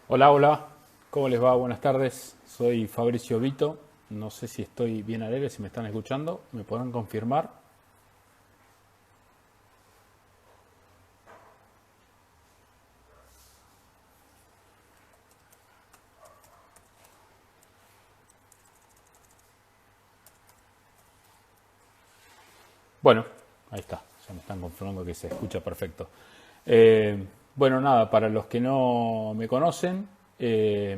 Hola, hola, ¿cómo les va? Buenas tardes, soy Fabricio Vito, no sé si estoy bien al aire, si me están escuchando, ¿me podrán confirmar? Bueno, ahí está, ya me están confirmando que se escucha perfecto. Eh, bueno, nada, para los que no me conocen, eh,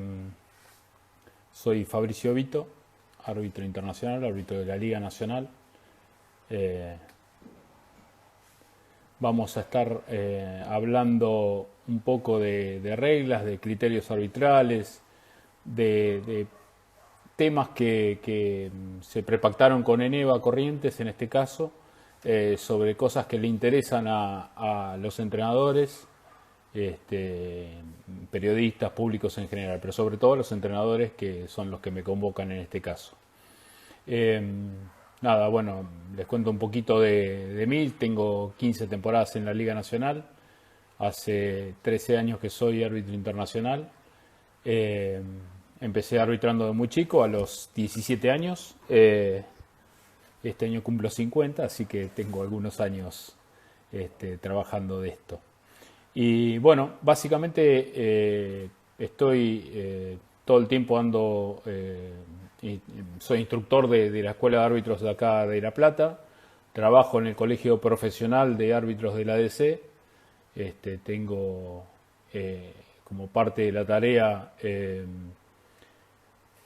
soy Fabricio Vito, árbitro internacional, árbitro de la Liga Nacional. Eh, Vamos a estar hablando un poco de reglas, de criterios arbitrales, de temas que se prepactaron con Eneva Corrientes, en este caso, sobre cosas que le interesan a los entrenadores, este, periodistas, públicos en general, pero sobre todo a los entrenadores que son los que me convocan en este caso. Eh, Nada, bueno, les cuento un poquito de mí. Tengo 15 temporadas en la Liga Nacional. Hace 13 años que soy árbitro internacional. Eh, Empecé arbitrando de muy chico, a los 17 años. Este año cumplo 50, así que tengo algunos años trabajando de esto. Y bueno, básicamente estoy todo el tiempo ando, soy instructor de la Escuela de Árbitros de acá de La Plata, trabajo en el Colegio Profesional de Árbitros de la ADC, tengo como parte de la tarea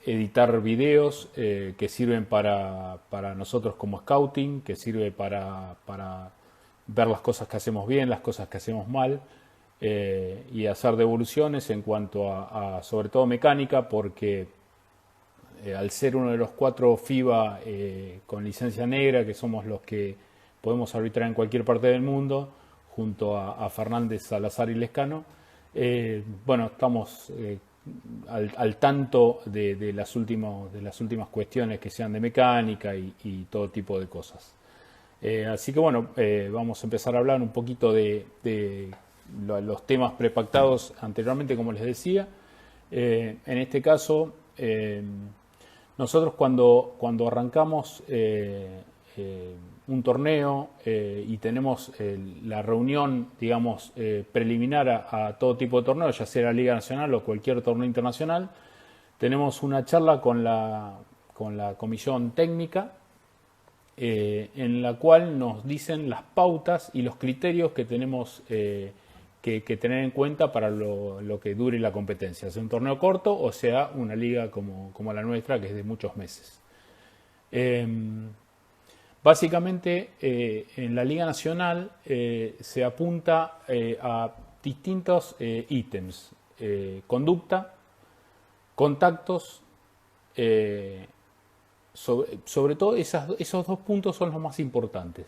editar videos que sirven para nosotros como scouting, que sirve para ver las cosas que hacemos bien, las cosas que hacemos mal, y hacer devoluciones en cuanto sobre todo mecánica, porque al ser uno de los 4 FIBA con licencia negra, que somos los que podemos arbitrar en cualquier parte del mundo, junto a Fernández, Salazar y Lescano, bueno, estamos al tanto de las últimas cuestiones que sean de mecánica y todo tipo de cosas. Así que bueno, vamos a empezar a hablar un poquito de los temas prepactados anteriormente, como les decía. En este caso, nosotros cuando arrancamos un torneo y tenemos la reunión, digamos, preliminar a todo tipo de torneo, ya sea la Liga Nacional o cualquier torneo internacional, tenemos una charla con la comisión técnica en la cual nos dicen las pautas y los criterios que tenemos que tener en cuenta para lo que dure la competencia, sea un torneo corto o sea una liga como la nuestra, que es de muchos meses. Eh, Básicamente, en la Liga Nacional se apunta a distintos ítems: conducta, contactos, sobre todo esos 2 puntos son los más importantes.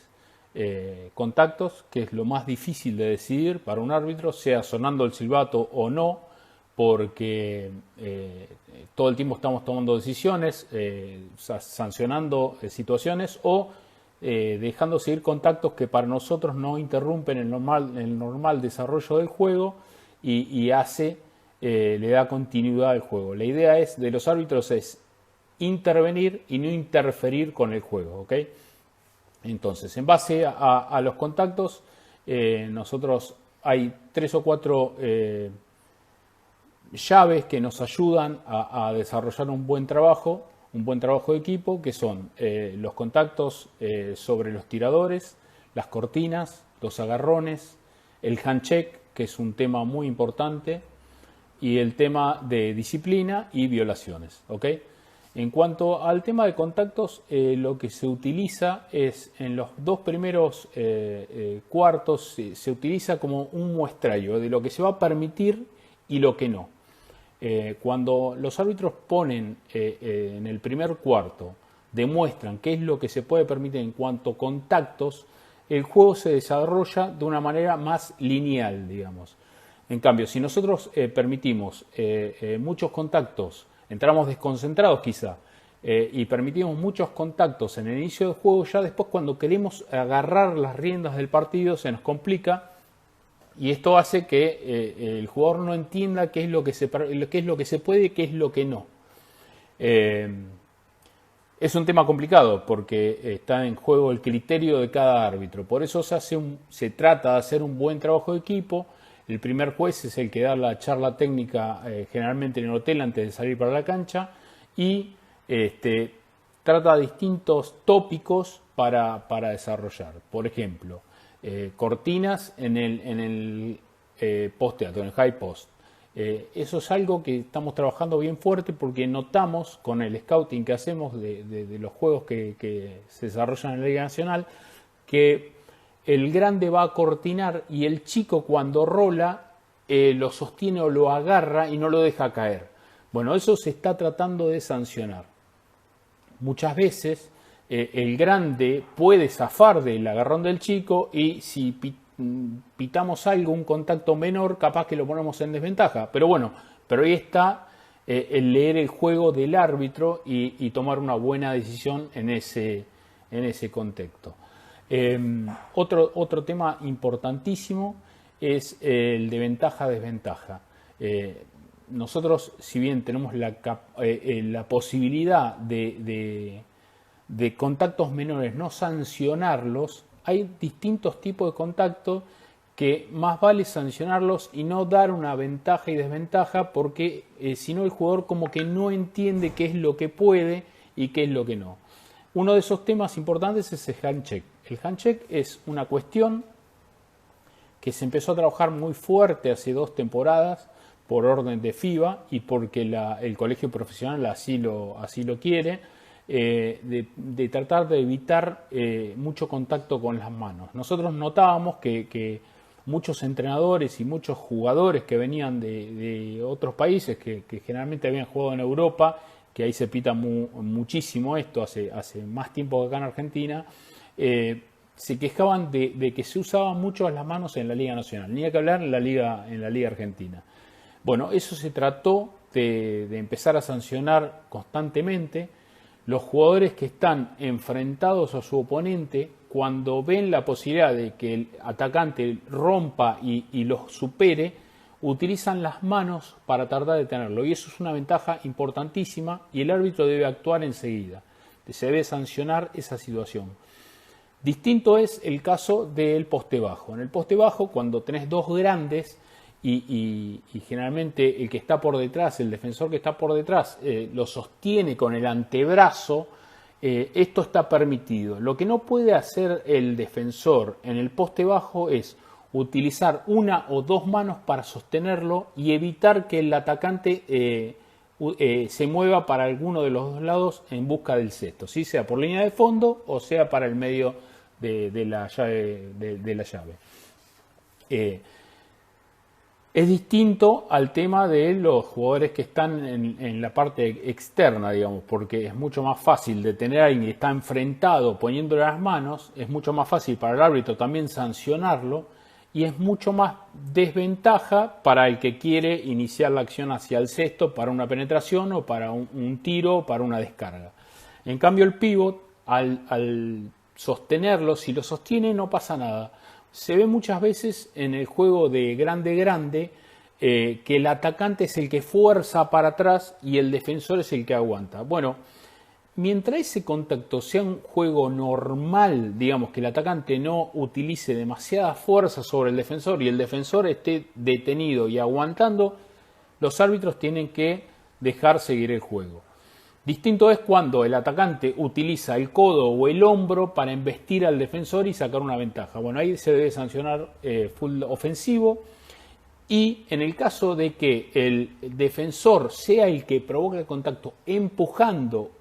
Contactos, que es lo más difícil de decidir para un árbitro, sea sonando el silbato o no, porque todo el tiempo estamos tomando decisiones, sancionando situaciones o dejando seguir contactos que para nosotros no interrumpen el normal desarrollo del juego y le da continuidad al juego. La idea de los árbitros es intervenir y no interferir con el juego, ¿ok? Entonces, en base a los contactos, nosotros hay 3 o 4 llaves que nos ayudan a desarrollar un buen trabajo de equipo, que son los contactos sobre los tiradores, las cortinas, los agarrones, el handcheck, que es un tema muy importante, y el tema de disciplina y violaciones, ¿ok? En cuanto al tema de contactos, lo que se utiliza es en los 2 primeros cuartos, se utiliza como un muestrario de lo que se va a permitir y lo que no. Cuando los árbitros ponen en el primer cuarto, demuestran qué es lo que se puede permitir en cuanto a contactos, el juego se desarrolla de una manera más lineal, digamos. En cambio, si nosotros permitimos muchos contactos, entramos desconcentrados quizá, y permitimos muchos contactos en el inicio del juego, ya después cuando queremos agarrar las riendas del partido se nos complica Y esto hace que el jugador no entienda qué es lo que se puede y qué es lo que no. Es un tema complicado porque está en juego el criterio de cada árbitro. Por eso se trata de hacer un buen trabajo de equipo. El primer juez es el que da la charla técnica generalmente en el hotel antes de salir para la cancha y trata distintos tópicos para desarrollar. Por ejemplo, cortinas en el poste alto, en el high post. Eso es algo que estamos trabajando bien fuerte porque notamos con el scouting que hacemos de los juegos que se desarrollan en la Liga Nacional que el grande va a cortinar y el chico cuando rola lo sostiene o lo agarra y no lo deja caer. Bueno, eso se está tratando de sancionar. Muchas veces el grande puede zafar del agarrón del chico y si pitamos algo, un contacto menor, capaz que lo ponemos en desventaja. Pero bueno, pero ahí está el leer el juego del árbitro y tomar una buena decisión en ese contexto. Otro tema importantísimo es el de ventaja-desventaja. Nosotros, si bien tenemos la posibilidad de contactos menores no sancionarlos, hay distintos tipos de contactos que más vale sancionarlos y no dar una ventaja y desventaja porque si no el jugador como que no entiende qué es lo que puede y qué es lo que no. Uno de esos temas importantes es el handshake. El handshake es una cuestión que se empezó a trabajar muy fuerte hace 2 temporadas por orden de FIBA y porque el colegio profesional así lo quiere. De tratar de evitar mucho contacto con las manos. Nosotros notábamos que muchos entrenadores y muchos jugadores que venían de otros países que generalmente habían jugado en Europa, que ahí se pita muchísimo esto hace más tiempo que acá en Argentina, se quejaban de que se usaban mucho las manos en la Liga Nacional, ni hay que hablar en la Liga Argentina. Bueno, eso se trató de empezar a sancionar constantemente. Los jugadores que están enfrentados a su oponente, cuando ven la posibilidad de que el atacante rompa y los supere, utilizan las manos para tratar de detenerlo. Y eso es una ventaja importantísima y el árbitro debe actuar enseguida. Se debe sancionar esa situación. Distinto es el caso del poste bajo. En el poste bajo, cuando tenés 2 grandes y generalmente el que está por detrás, el defensor que está por detrás, lo sostiene con el antebrazo, esto está permitido. Lo que no puede hacer el defensor en el poste bajo es utilizar 1 o 2 manos para sostenerlo y evitar que el atacante se mueva para alguno de los 2 lados en busca del cesto, ¿sí? Sea por línea de fondo o sea para el medio de la llave. Es distinto al tema de los jugadores que están en la parte externa, digamos, porque es mucho más fácil detener a alguien que está enfrentado poniéndole las manos, es mucho más fácil para el árbitro también sancionarlo y es mucho más desventaja para el que quiere iniciar la acción hacia el cesto para una penetración o para un tiro o para una descarga. En cambio el pívot, al sostenerlo, si lo sostiene no pasa nada. Se ve muchas veces en el juego de grande que el atacante es el que fuerza para atrás y el defensor es el que aguanta. Bueno, mientras ese contacto sea un juego normal, digamos que el atacante no utilice demasiada fuerza sobre el defensor y el defensor esté detenido y aguantando, los árbitros tienen que dejar seguir el juego. Distinto es cuando el atacante utiliza el codo o el hombro para embestir al defensor y sacar una ventaja. Bueno, ahí se debe sancionar full ofensivo. Y en el caso de que el defensor sea el que provoca el contacto empujando,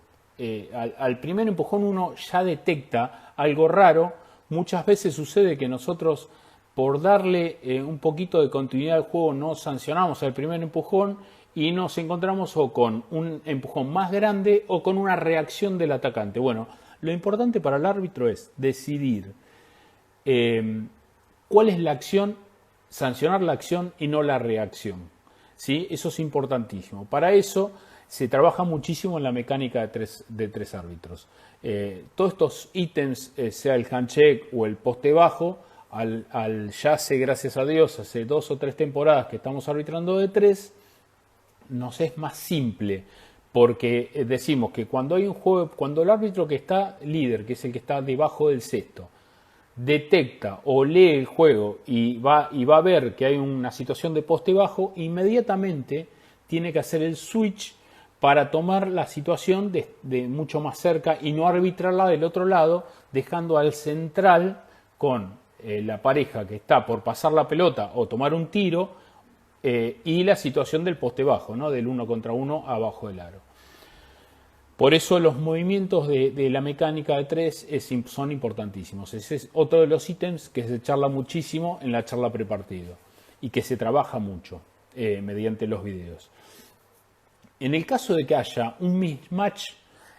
al primer empujón uno ya detecta algo raro. Muchas veces sucede que nosotros, por darle un poquito de continuidad al juego, no sancionamos al primer empujón y nos encontramos o con un empujón más grande o con una reacción del atacante. Bueno, lo importante para el árbitro es decidir cuál es la acción, sancionar la acción y no la reacción, ¿sí? Eso es importantísimo. Para eso se trabaja muchísimo en la mecánica de tres árbitros. Todos estos ítems, sea el handshake o el poste bajo, ya hace, gracias a Dios, hace 2 o 3 temporadas que estamos arbitrando de 3, nos es más simple. Porque decimos que cuando hay un juego, cuando el árbitro que está líder, que es el que está debajo del cesto, detecta o lee el juego y va a ver que hay una situación de poste bajo, inmediatamente tiene que hacer el switch para tomar la situación de mucho más cerca y no arbitrarla del otro lado, dejando al central con la pareja que está por pasar la pelota o tomar un tiro y la situación del poste bajo, ¿no? Del 1 contra 1 abajo del aro. Por eso los movimientos de la mecánica de 3 son importantísimos. Ese es otro de los ítems que se charla muchísimo en la charla prepartido y que se trabaja mucho mediante los videos. En el caso de que haya un mismatch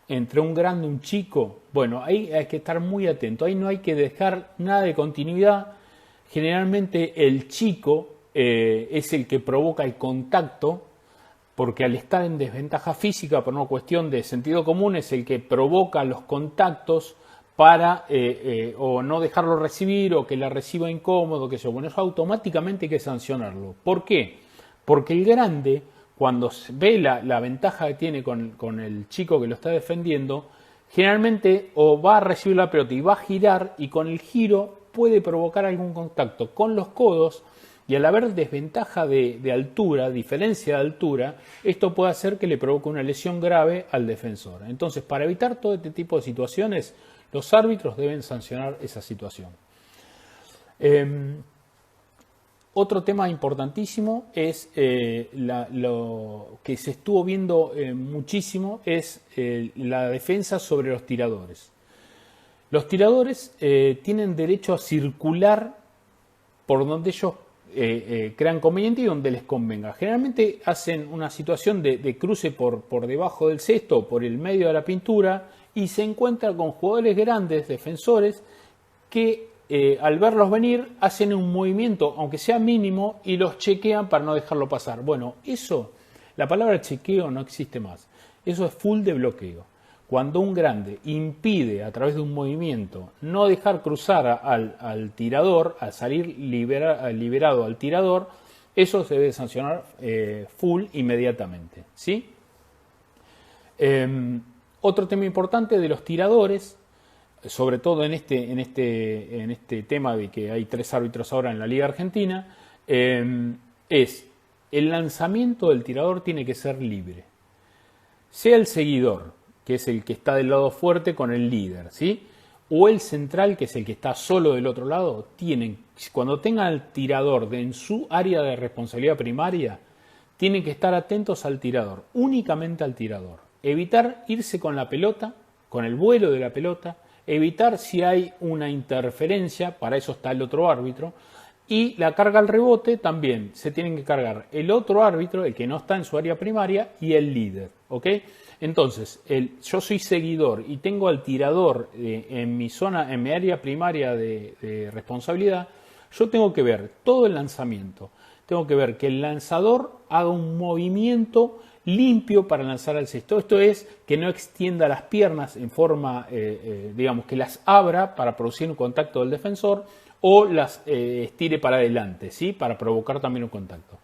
entre un grande y un chico, bueno, ahí hay que estar muy atento. Ahí no hay que dejar nada de continuidad. Generalmente el chico es el que provoca el contacto, porque al estar en desventaja física por una cuestión de sentido común es el que provoca los contactos para o no dejarlo recibir o que la reciba incómodo, que eso. Bueno, eso automáticamente hay que sancionarlo. ¿Por qué? Porque el grande, cuando ve la ventaja que tiene con el chico que lo está defendiendo, generalmente o va a recibir la pelota y va a girar, y con el giro puede provocar algún contacto con los codos. Y al haber desventaja de altura, diferencia de altura, esto puede hacer que le provoque una lesión grave al defensor. Entonces, para evitar todo este tipo de situaciones, los árbitros deben sancionar esa situación. Otro tema importantísimo es lo que se estuvo viendo muchísimo, es la defensa sobre los tiradores. Los tiradores tienen derecho a circular por donde ellos crean conveniente y donde les convenga. Generalmente hacen una situación de cruce por debajo del cesto o por el medio de la pintura y se encuentran con jugadores grandes, defensores, que al verlos venir hacen un movimiento, aunque sea mínimo, y los chequean para no dejarlo pasar. Bueno, eso, la palabra chequeo no existe más. Eso es full de bloqueo. Cuando un grande impide a través de un movimiento no dejar cruzar al tirador, al salir liberado al tirador, eso se debe sancionar full inmediatamente, ¿sí? Otro tema importante de los tiradores, sobre todo en este tema de que hay 3 árbitros ahora en la Liga Argentina, es el lanzamiento del tirador tiene que ser libre. Sea el seguidor, que es el que está del lado fuerte con el líder, ¿sí? O el central, que es el que está solo del otro lado, cuando tengan al tirador en su área de responsabilidad primaria, tienen que estar atentos al tirador, únicamente al tirador. Evitar irse con la pelota, con el vuelo de la pelota, evitar si hay una interferencia, para eso está el otro árbitro, y la carga al rebote también se tienen que cargar el otro árbitro, el que no está en su área primaria, y el líder, ¿ok? Entonces, yo soy seguidor y tengo al tirador en mi zona, en mi área primaria de responsabilidad, yo tengo que ver todo el lanzamiento. Tengo que ver que el lanzador haga un movimiento limpio para lanzar al cesto. Esto es que no extienda las piernas en forma, digamos, que las abra para producir un contacto del defensor o las estire para adelante, ¿sí? Para provocar también un contacto.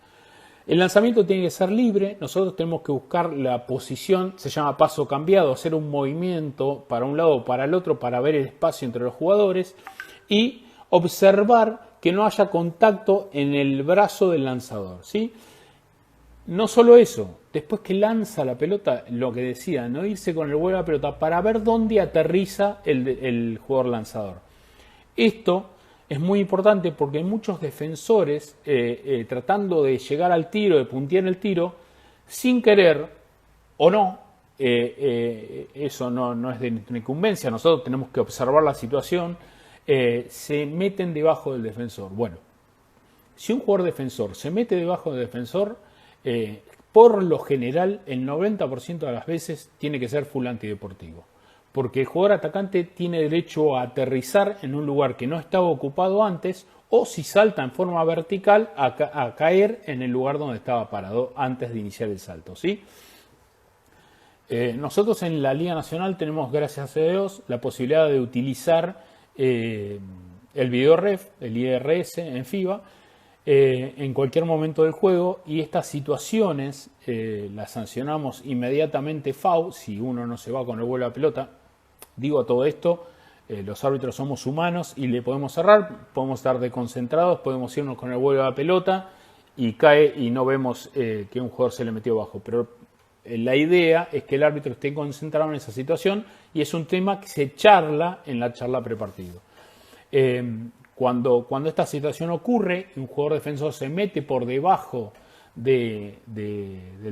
El lanzamiento tiene que ser libre, nosotros tenemos que buscar la posición, se llama paso cambiado, hacer un movimiento para un lado o para el otro para ver el espacio entre los jugadores y observar que no haya contacto en el brazo del lanzador, ¿sí? No solo eso, después que lanza la pelota, lo que decía, no irse con el vuelo a la pelota para ver dónde aterriza el jugador lanzador. Esto es muy importante porque muchos defensores, tratando de llegar al tiro, de puntear el tiro, sin querer o no, eso no es de nuestra incumbencia, nosotros tenemos que observar la situación, se meten debajo del defensor. Bueno, si un jugador defensor se mete debajo del defensor, por lo general, el 90% de las veces tiene que ser full antideportivo. Porque el jugador atacante tiene derecho a aterrizar en un lugar que no estaba ocupado antes, o si salta en forma vertical, a caer en el lugar donde estaba parado antes de iniciar el salto, ¿sí? Nosotros en la Liga Nacional tenemos, gracias a Dios, la posibilidad de utilizar el video ref, el IRS en FIBA, en cualquier momento del juego, y estas situaciones las sancionamos inmediatamente foul si uno no se va con el vuelo a pelota. Digo todo esto, los árbitros somos humanos y le podemos errar, podemos estar desconcentrados, podemos irnos con el vuelo a la pelota y cae y no vemos que un jugador se le metió abajo, pero la idea es que el árbitro esté concentrado en esa situación, y es un tema que se charla en la charla prepartido. Cuando esta situación ocurre, un jugador defensor se mete por debajo del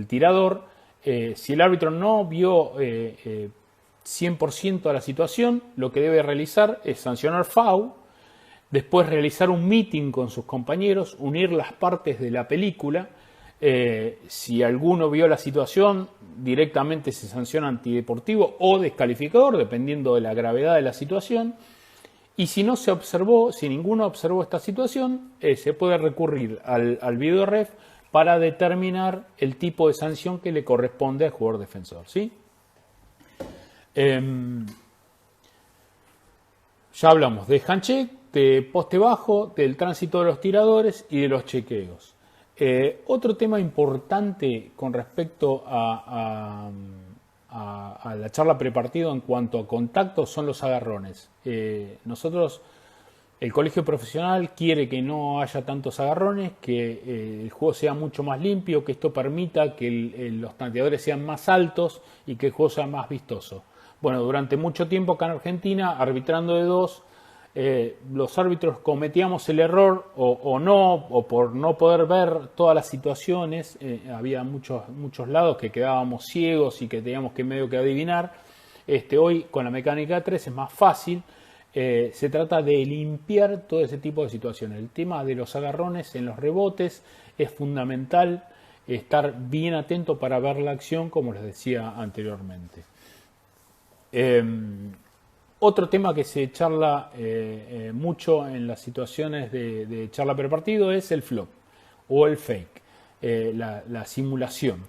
tirador, si el árbitro no vio 100% de la situación, lo que debe realizar es sancionar foul, después realizar un meeting con sus compañeros, unir las partes de la película. Si alguno vio la situación, directamente se sanciona antideportivo o descalificador, dependiendo de la gravedad de la situación. Y si no se observó, si ninguno observó esta situación, se puede recurrir al video ref para determinar el tipo de sanción que le corresponde al jugador defensor, ¿sí? Ya hablamos de handshake, de poste bajo, del tránsito de los tiradores y de los chequeos. Otro tema importante con respecto a la charla prepartido en cuanto a contacto son los agarrones. Nosotros, el colegio profesional quiere que no haya tantos agarrones, que el juego sea mucho más limpio, que esto permita que los tanteadores sean más altos y que el juego sea más vistoso. Bueno, durante mucho tiempo acá en Argentina, arbitrando de dos, los árbitros cometíamos el error o por no poder ver todas las situaciones, había muchos lados que quedábamos ciegos y que teníamos que medio que adivinar. Hoy con la mecánica 3 es más fácil, se trata de limpiar todo ese tipo de situaciones. El tema de los agarrones en los rebotes es fundamental, estar bien atento para ver la acción, como les decía anteriormente. Otro tema que se charla mucho en las situaciones de charla prepartido es el flop o el fake, la simulación.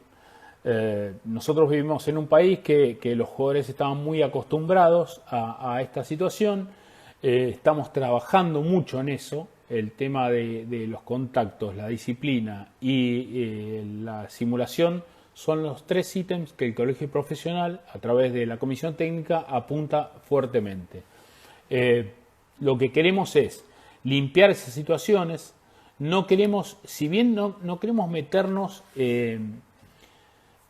Nosotros vivimos en un país que los jugadores estaban muy acostumbrados a esta situación. Estamos trabajando mucho en eso, el tema de los contactos, la disciplina y la simulación. Son los tres ítems que el colegio profesional, a través de la comisión técnica, apunta fuertemente. Lo que queremos es limpiar esas situaciones. No queremos, si bien no queremos meternos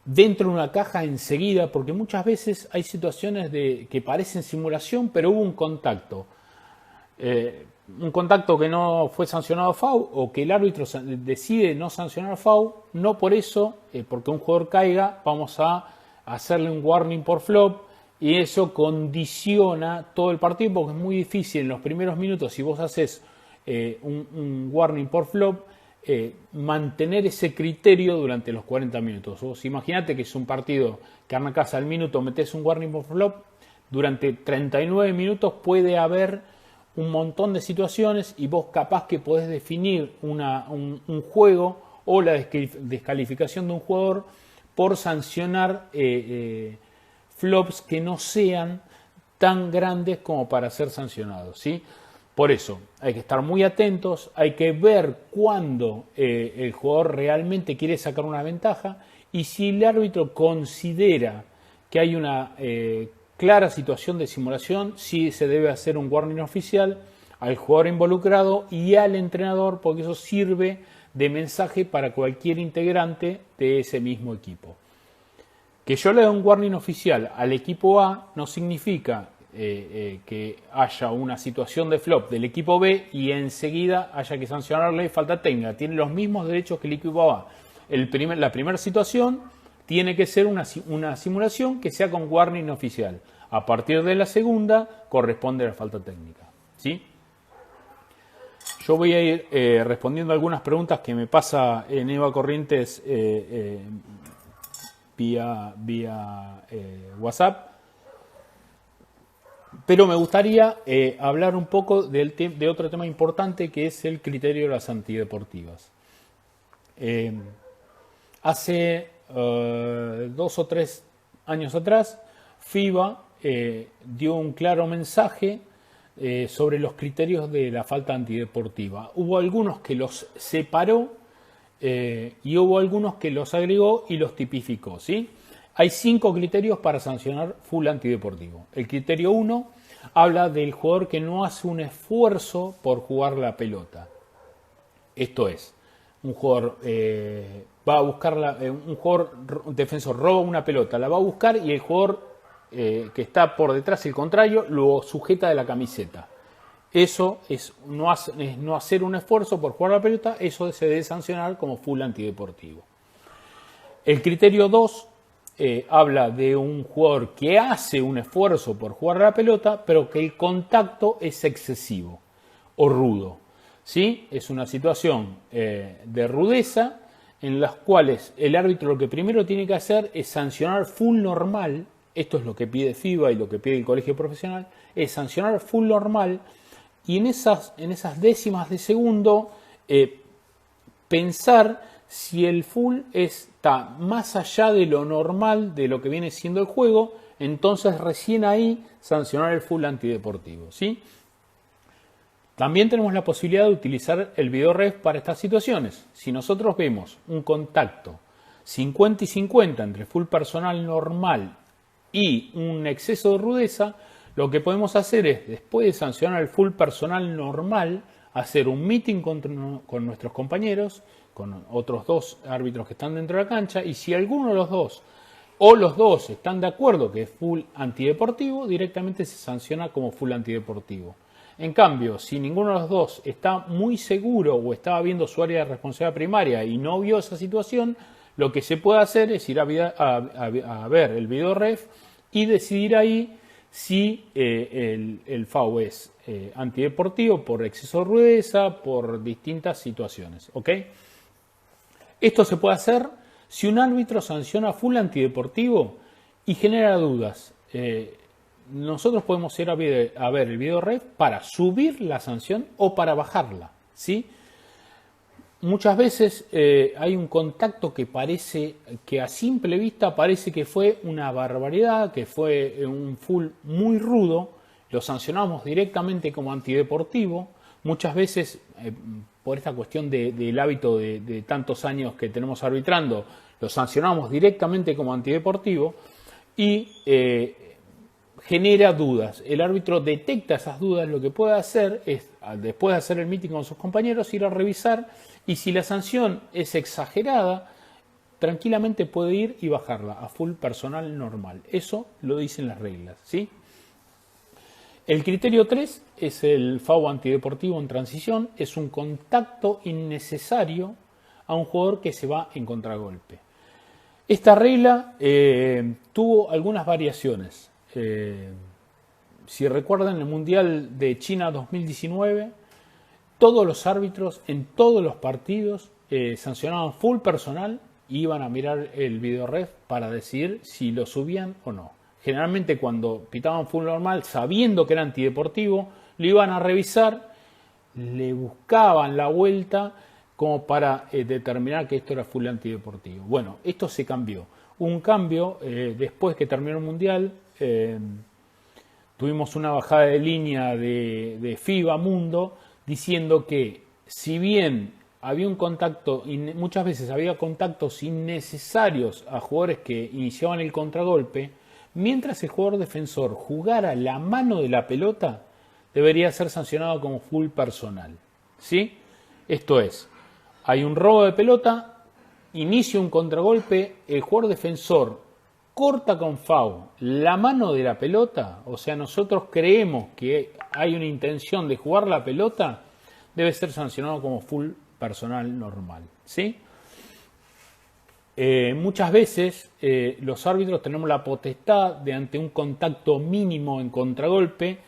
dentro de una caja enseguida, porque muchas veces hay situaciones que parecen simulación, pero hubo un contacto. Un contacto que no fue sancionado foul, o que el árbitro decide no sancionar foul, no por eso, porque un jugador caiga, vamos a hacerle un warning por flop, y eso condiciona todo el partido, porque es muy difícil en los primeros minutos, si vos haces un warning por flop, mantener ese criterio durante los 40 minutos. Vos imaginate que es un partido que arrancás al minuto, metés un warning por flop, durante 39 minutos puede haber un montón de situaciones y vos capaz que podés definir un juego o la descalificación de un jugador por sancionar flops que no sean tan grandes como para ser sancionados, ¿sí? Por eso hay que estar muy atentos, hay que ver cuándo el jugador realmente quiere sacar una ventaja, y si el árbitro considera que hay una clara situación de simulación, sí se debe hacer un warning oficial al jugador involucrado y al entrenador, porque eso sirve de mensaje para cualquier integrante de ese mismo equipo. Que yo le dé un warning oficial al equipo A no significa que haya una situación de flop del equipo B y enseguida haya que sancionarle falta técnica. Tiene los mismos derechos que el equipo A. La primera situación tiene que ser una simulación que sea con warning oficial. A partir de la segunda corresponde a la falta técnica, ¿sí? Yo voy a ir respondiendo algunas preguntas que me pasa en Eva Corrientes vía WhatsApp. Pero me gustaría hablar un poco de otro tema importante, que es el criterio de las antideportivas. Hace 2 o 3 años atrás, FIBA dio un claro mensaje sobre los criterios de la falta antideportiva. Hubo algunos que los separó y hubo algunos que los agregó y los tipificó, ¿sí? Hay 5 criterios para sancionar full antideportivo. El criterio 1 habla del jugador que no hace un esfuerzo por jugar la pelota. Esto es, un jugador va a buscar un jugador defensor roba una pelota, la va a buscar y el jugador que está por detrás, el contrario, lo sujeta de la camiseta. Eso es no hacer un esfuerzo por jugar la pelota, eso se debe sancionar como full antideportivo. El criterio 2 habla de un jugador que hace un esfuerzo por jugar la pelota, pero que el contacto es excesivo o rudo. ¿Sí? Es una situación de rudeza en las cuales el árbitro lo que primero tiene que hacer es sancionar full normal. Esto es lo que pide FIBA y lo que pide el colegio profesional, es sancionar full normal y en esas décimas de segundo pensar si el full está más allá de lo normal, de lo que viene siendo el juego, entonces recién ahí sancionar el full antideportivo, ¿sí? También tenemos la posibilidad de utilizar el video ref para estas situaciones. Si nosotros vemos un contacto 50 y 50 entre full personal normal y un exceso de rudeza, lo que podemos hacer es, después de sancionar el full personal normal, hacer un meeting con nuestros compañeros, con otros 2 árbitros que están dentro de la cancha, y si alguno de los 2 o los 2 están de acuerdo que es full antideportivo, directamente se sanciona como full antideportivo. En cambio, si ninguno de los 2 está muy seguro o estaba viendo su área de responsabilidad primaria y no vio esa situación, lo que se puede hacer es ir a ver el video ref y decidir ahí si el FAU es antideportivo por exceso de rudeza, por distintas situaciones. ¿Ok? Esto se puede hacer si un árbitro sanciona full antideportivo y genera dudas. Nosotros podemos ir a ver el video ref para subir la sanción o para bajarla, ¿sí? Muchas veces hay un contacto que parece que a simple vista parece que fue una barbaridad, que fue un full muy rudo, lo sancionamos directamente como antideportivo. Muchas veces, por esta cuestión del hábito de tantos años que tenemos arbitrando, lo sancionamos directamente como antideportivo y genera dudas. El árbitro detecta esas dudas, lo que puede hacer es, después de hacer el meeting con sus compañeros, ir a revisar y si la sanción es exagerada, tranquilamente puede ir y bajarla a full personal normal. Eso lo dicen las reglas, ¿sí? El criterio 3 es el FAU antideportivo en transición, es un contacto innecesario a un jugador que se va en contragolpe. Esta regla tuvo algunas variaciones. Si recuerdan el Mundial de China 2019, todos los árbitros en todos los partidos sancionaban full personal y iban a mirar el video ref para decidir si lo subían o no. Generalmente cuando pitaban full normal, sabiendo que era antideportivo, lo iban a revisar, le buscaban la vuelta como para determinar que esto era full antideportivo. Bueno, esto se cambió. Un cambio después que terminó el Mundial. Tuvimos una bajada de línea de FIBA Mundo diciendo que si bien había un contacto, muchas veces había contactos innecesarios a jugadores que iniciaban el contragolpe, mientras el jugador defensor jugara la mano de la pelota, debería ser sancionado como full personal, ¿sí? Esto es, hay un robo de pelota, inicia un contragolpe, el jugador defensor corta con FAU la mano de la pelota, o sea, nosotros creemos que hay una intención de jugar la pelota, debe ser sancionado como full personal normal, ¿sí? Muchas veces los árbitros tenemos la potestad de ante un contacto mínimo en contragolpe,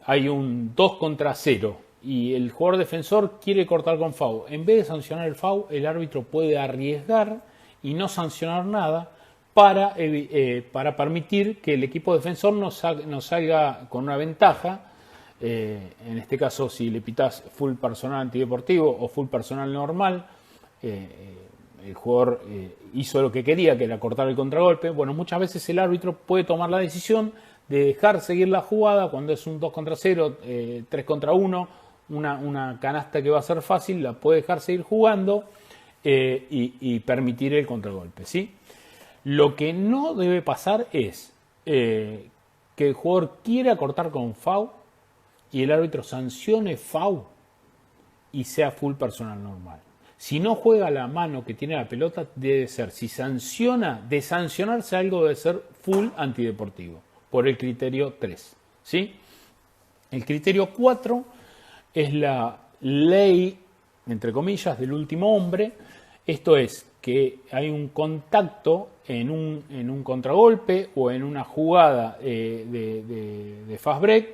hay un 2 contra 0 y el jugador defensor quiere cortar con FAU. En vez de sancionar el FAU, el árbitro puede arriesgar y no sancionar nada para permitir que el equipo defensor no salga con una ventaja. En este caso, si le pitás full personal antideportivo o full personal normal, el jugador hizo lo que quería, que era cortar el contragolpe. Bueno, muchas veces el árbitro puede tomar la decisión de dejar seguir la jugada cuando es un 2 contra 0, 3 contra 1, una canasta que va a ser fácil, la puede dejar seguir jugando y permitir el contragolpe, ¿sí? Lo que no debe pasar es que el jugador quiera cortar con foul y el árbitro sancione foul y sea full personal normal. Si no juega la mano que tiene la pelota, debe ser, si sanciona, de sancionarse algo debe ser full antideportivo, por el criterio 3, ¿sí? El criterio 4 es la ley, entre comillas, del último hombre. Esto es que hay un contacto en un contragolpe o en una jugada de fast break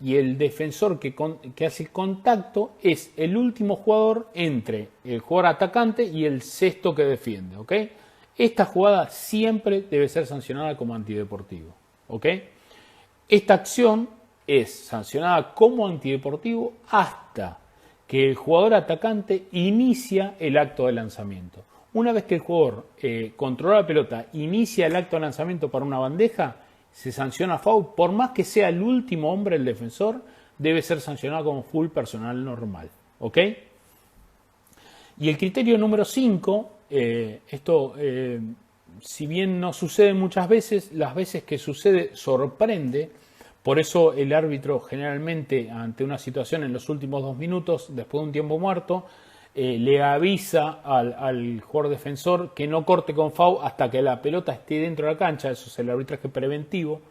y el defensor que hace el contacto es el último jugador entre el jugador atacante y el sexto que defiende, ¿ok? Esta jugada siempre debe ser sancionada como antideportivo, ¿ok? Esta acción es sancionada como antideportivo hasta que el jugador atacante inicia el acto de lanzamiento. Una vez que el jugador controla la pelota, inicia el acto de lanzamiento para una bandeja, se sanciona foul, por más que sea el último hombre el defensor, debe ser sancionado como full personal normal, ¿ok? Y el criterio número 5, esto si bien no sucede muchas veces, las veces que sucede sorprende. Por eso el árbitro generalmente ante una situación en los últimos 2 minutos, después de un tiempo muerto, le avisa al jugador defensor que no corte con foul hasta que la pelota esté dentro de la cancha. Eso es el arbitraje preventivo.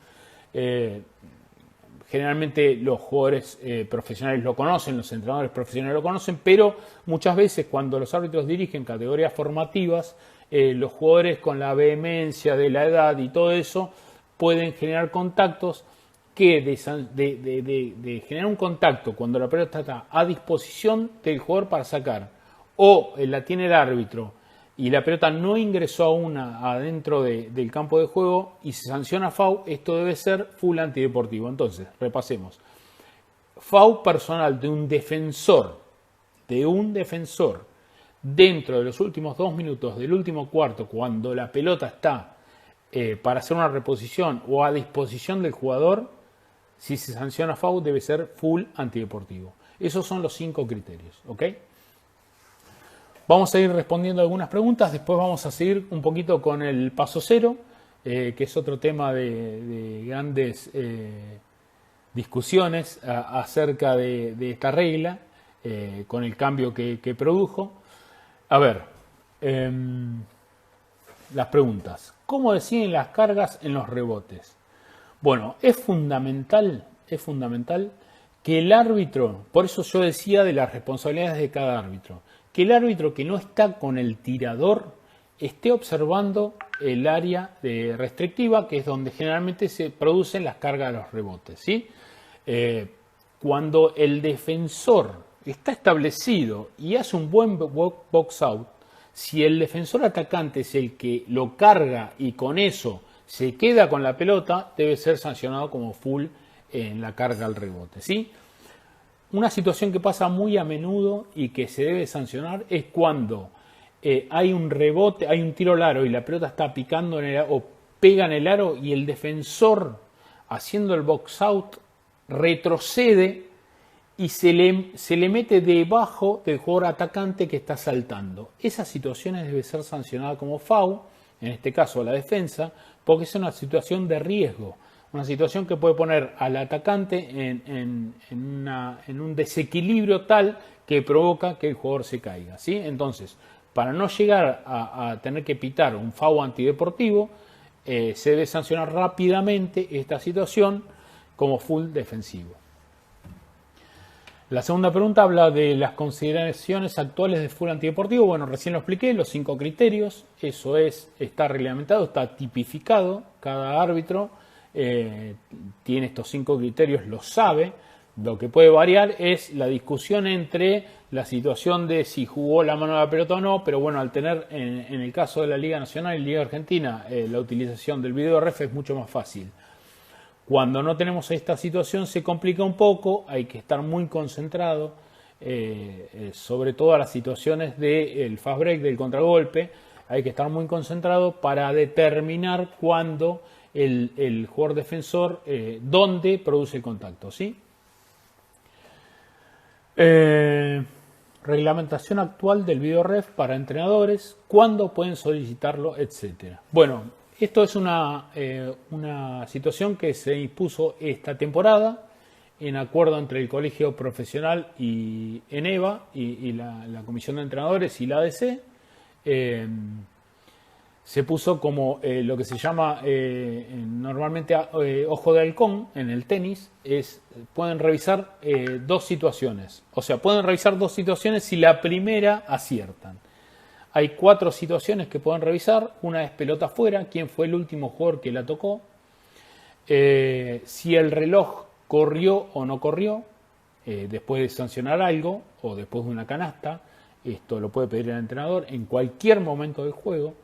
Generalmente los jugadores profesionales lo conocen, los entrenadores profesionales lo conocen, pero muchas veces cuando los árbitros dirigen categorías formativas, los jugadores con la vehemencia de la edad y todo eso pueden generar contactos que de generar un contacto cuando la pelota está a disposición del jugador para sacar o la tiene el árbitro y la pelota no ingresó aún adentro del campo de juego y se sanciona foul, esto debe ser full antideportivo. Entonces, repasemos. Foul personal de un defensor dentro de los últimos 2 minutos del último cuarto, cuando la pelota está para hacer una reposición o a disposición del jugador, si se sanciona foul debe ser full antideportivo. Esos son los 5 criterios, ¿ok? Vamos a ir respondiendo algunas preguntas, después vamos a seguir un poquito con el paso 0, que es otro tema de grandes discusiones acerca de esta regla, con el cambio que produjo. A ver, las preguntas. ¿Cómo deciden las cargas en los rebotes? Bueno, es fundamental que el árbitro, por eso yo decía de las responsabilidades de cada árbitro, que el árbitro que no está con el tirador esté observando el área restrictiva, que es donde generalmente se producen las cargas de los rebotes, ¿sí? Cuando el defensor está establecido y hace un buen box out, si el defensor atacante es el que lo carga y con eso se queda con la pelota, debe ser sancionado como full en la carga al rebote, ¿sí? Una situación que pasa muy a menudo y que se debe sancionar es cuando hay un rebote, hay un tiro al aro y la pelota está picando en el aro, o pega en el aro y el defensor, haciendo el box out, retrocede y se le mete debajo del jugador atacante que está saltando. Esas situaciones deben ser sancionadas como foul, en este caso a la defensa, porque es una situación de riesgo, una situación que puede poner al atacante en un desequilibrio tal que provoca que el jugador se caiga, ¿sí? Entonces, para no llegar a tener que pitar un foul antideportivo, se debe sancionar rápidamente esta situación como full defensivo. La segunda pregunta habla de las consideraciones actuales de full antideportivo. Bueno, recién lo expliqué, los 5 criterios. Eso está reglamentado, está tipificado. Cada árbitro tiene estos 5 criterios, lo sabe. Lo que puede variar es la discusión entre la situación de si jugó la mano de la pelota o no, pero bueno, al tener en el caso de la Liga Nacional y Liga Argentina la utilización del video ref es mucho más fácil. Cuando no tenemos esta situación se complica un poco, hay que estar muy concentrado, sobre todo a las situaciones del fast break, del contragolpe, hay que estar muy concentrado para determinar cuándo el jugador defensor dónde produce el contacto, ¿sí? Reglamentación actual del videoref para entrenadores, cuándo pueden solicitarlo, etcétera. Bueno, esto es una situación que se impuso esta temporada en acuerdo entre el Colegio Profesional y ENEVA y la Comisión de Entrenadores y la ADC. Se puso como lo que se llama normalmente ojo de halcón en el tenis, pueden revisar dos situaciones. O sea, pueden revisar dos situaciones si la primera aciertan. Hay 4 situaciones que pueden revisar. Una es pelota fuera, quién fue el último jugador que la tocó. Si el reloj corrió o no corrió, después de sancionar algo o después de una canasta. Esto lo puede pedir el entrenador en cualquier momento del juego.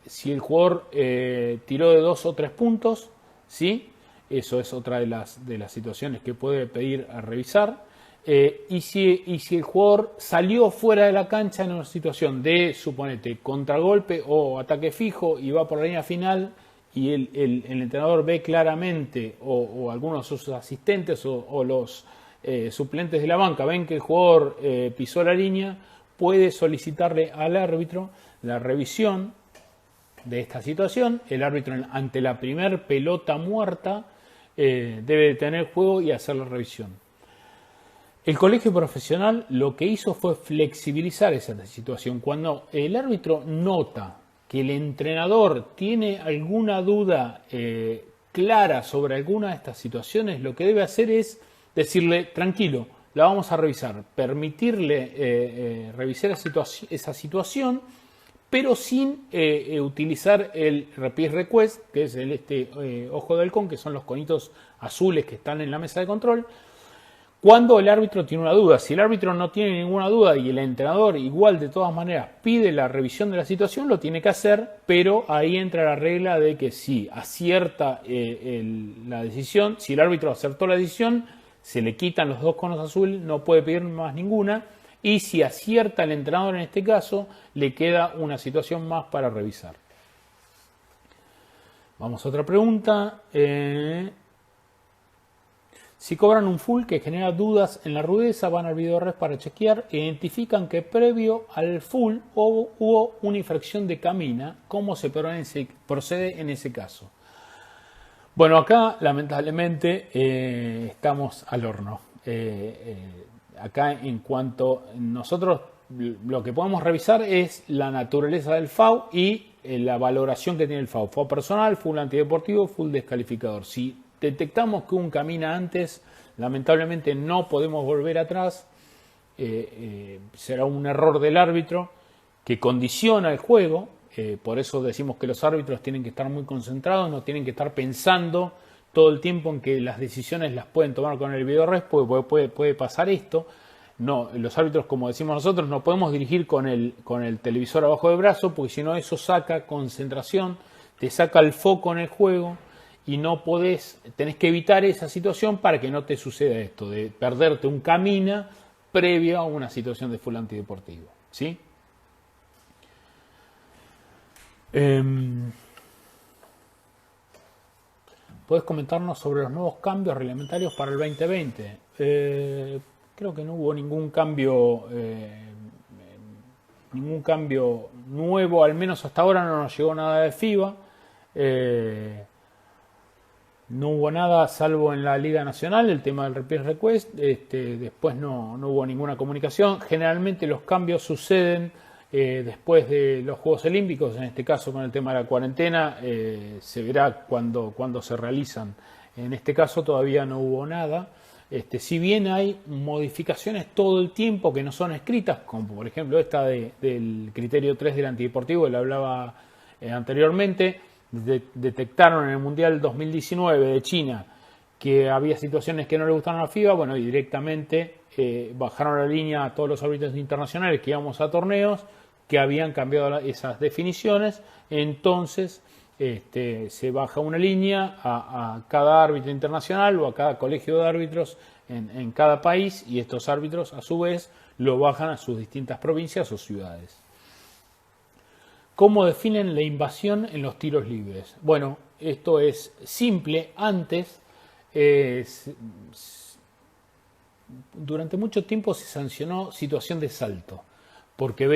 Si el jugador tiró de 2 o 3 puntos, ¿sí? Eso es otra de las situaciones que puede pedir a revisar. Y si el jugador salió fuera de la cancha en una situación de, suponete, contragolpe o ataque fijo y va por la línea final y el entrenador ve claramente o algunos de sus asistentes o los suplentes de la banca ven que el jugador pisó la línea, puede solicitarle al árbitro la revisión de esta situación. El árbitro ante la primer pelota muerta debe detener el juego y hacer la revisión. El colegio profesional lo que hizo fue flexibilizar esa situación. Cuando el árbitro nota que el entrenador tiene alguna duda clara sobre alguna de estas situaciones, lo que debe hacer es decirle, tranquilo, la vamos a revisar, permitirle revisar esa situación, pero sin utilizar el repeat request, que es ojo de halcón, que son los conitos azules que están en la mesa de control, cuando el árbitro tiene una duda. Si el árbitro no tiene ninguna duda y el entrenador igual de todas maneras pide la revisión de la situación, lo tiene que hacer, pero ahí entra la regla de que si acierta la decisión, si el árbitro acertó la decisión, se le quitan los 2 conos azules, no puede pedir más ninguna, y si acierta el entrenador en este caso, le queda una situación más para revisar. Vamos a otra pregunta. Si cobran un full que genera dudas en la rudeza, van al videoref para chequear e identifican que previo al full hubo una infracción de camina. ¿Cómo se procede en ese caso? Bueno, acá lamentablemente estamos al horno. Acá en cuanto nosotros lo que podemos revisar es la naturaleza del FAU y la valoración que tiene el FAU. FAU personal, full antideportivo, full descalificador. Si detectamos que un camina antes, lamentablemente no podemos volver atrás. Será un error del árbitro que condiciona el juego. Por eso decimos que los árbitros tienen que estar muy concentrados, no tienen que estar pensando todo el tiempo en que las decisiones las pueden tomar con el videoref, puede pasar esto. No, los árbitros, como decimos nosotros, no podemos dirigir con el televisor abajo del brazo, porque si no eso saca concentración, te saca el foco en el juego y no tenés que evitar esa situación para que no te suceda esto, de perderte un camina previo a una situación de full antideportivo, ¿sí? ¿Puedes comentarnos sobre los nuevos cambios reglamentarios para el 2020? Creo que no hubo ningún cambio nuevo, al menos hasta ahora no nos llegó nada de FIBA. No hubo nada salvo en la Liga Nacional, el tema del repeat request. Después no hubo ninguna comunicación. Generalmente los cambios suceden después de los Juegos Olímpicos, en este caso con el tema de la cuarentena, se verá cuando se realizan. En este caso todavía no hubo nada. Si bien hay modificaciones todo el tiempo que no son escritas, como por ejemplo esta del criterio 3 del antideportivo, que le hablaba anteriormente, detectaron en el Mundial 2019 de China que había situaciones que no le gustaron a la FIBA, bueno, y directamente bajaron la línea a todos los árbitros internacionales que íbamos a torneos, que habían cambiado esas definiciones. Entonces se baja una línea a cada árbitro internacional o a cada colegio de árbitros en cada país, y estos árbitros a su vez lo bajan a sus distintas provincias o ciudades. ¿Cómo definen la invasión en los tiros libres? Bueno, esto es simple. Antes, durante mucho tiempo se sancionó situación de salto, porque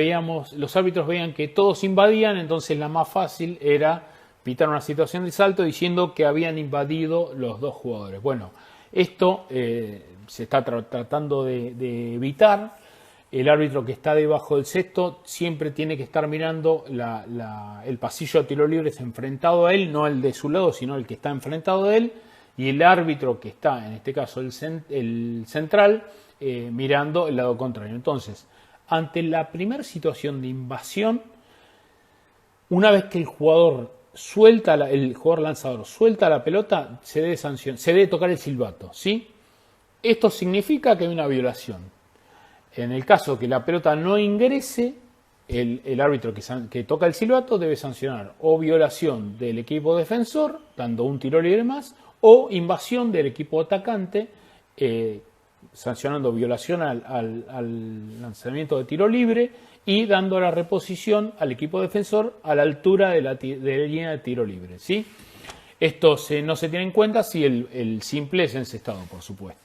los árbitros veían que todos invadían, entonces la más fácil era pitar una situación de salto diciendo que habían invadido los dos jugadores. Bueno, esto se está tratando de evitar. El árbitro que está debajo del cesto siempre tiene que estar mirando el pasillo de tiro libres enfrentado a él, no el de su lado, sino el que está enfrentado a él, y el árbitro que está, en este caso el central, mirando el lado contrario. Entonces, ante la primera situación de invasión, una vez que el jugador lanzador suelta la pelota, se debe tocar el silbato, ¿sí? Esto significa que hay una violación. En el caso que la pelota no ingrese, el árbitro que toca el silbato debe sancionar o violación del equipo defensor, dando un tiro libre más, o invasión del equipo atacante, sancionando violación al lanzamiento de tiro libre y dando la reposición al equipo defensor a la altura de la línea de tiro libre, ¿sí? Esto no se tiene en cuenta si el simple es encestado, por supuesto.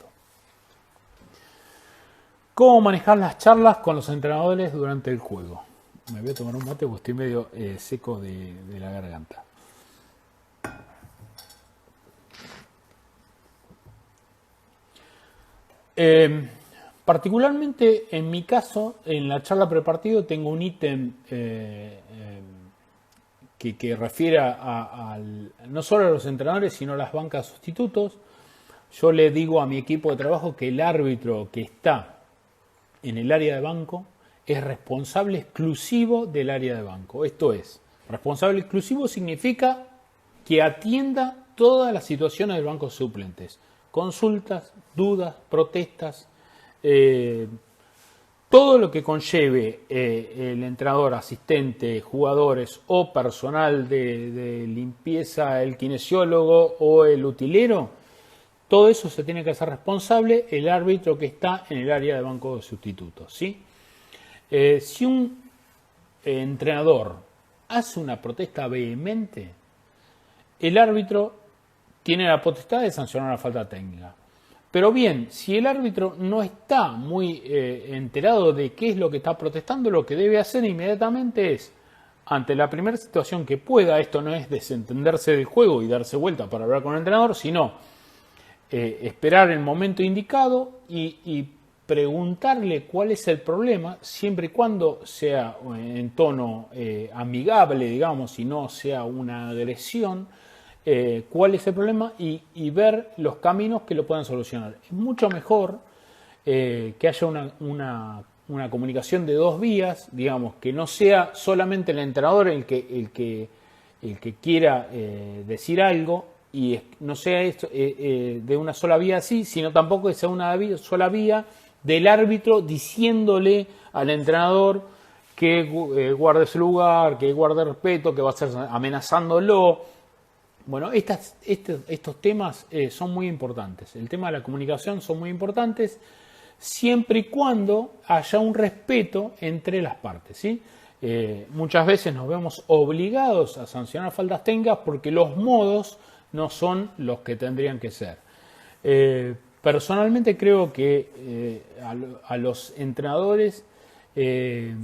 ¿Cómo manejar las charlas con los entrenadores durante el juego? Me voy a tomar un mate porque estoy medio seco de la garganta. Particularmente en mi caso, en la charla prepartido tengo un ítem que refiere no solo a los entrenadores, sino a las bancas de sustitutos. Yo le digo a mi equipo de trabajo que el árbitro que está en el área de banco es responsable exclusivo del área de banco. Esto es, responsable exclusivo significa que atienda todas las situaciones del banco de suplentes. Consultas, dudas, protestas, todo lo que conlleve el entrenador, asistente, jugadores o personal de limpieza, el kinesiólogo o el utilero. Todo eso se tiene que hacer responsable el árbitro que está en el área de banco de sustitutos, ¿sí? Si un entrenador hace una protesta vehemente, el árbitro tiene la potestad de sancionar una falta técnica. Pero bien, si el árbitro no está muy enterado de qué es lo que está protestando, lo que debe hacer inmediatamente es, ante la primera situación que pueda, esto no es desentenderse del juego y darse vuelta para hablar con el entrenador, sino esperar el momento indicado y preguntarle cuál es el problema, siempre y cuando sea en tono amigable, digamos, y no sea una agresión, cuál es el problema y ver los caminos que lo puedan solucionar. Es mucho mejor que haya una comunicación de dos vías, digamos, que no sea solamente el entrenador el que quiera decir algo, y no sea esto, de una sola vía así, sino tampoco que sea una sola vía del árbitro diciéndole al entrenador que guarde su lugar, que guarde respeto, que va a ser amenazándolo. Bueno, estos temas son muy importantes. El tema de la comunicación son muy importantes siempre y cuando haya un respeto entre las partes, ¿sí? Muchas veces nos vemos obligados a sancionar faltas técnicas porque los modos no son los que tendrían que ser. Personalmente creo que a los entrenadores hay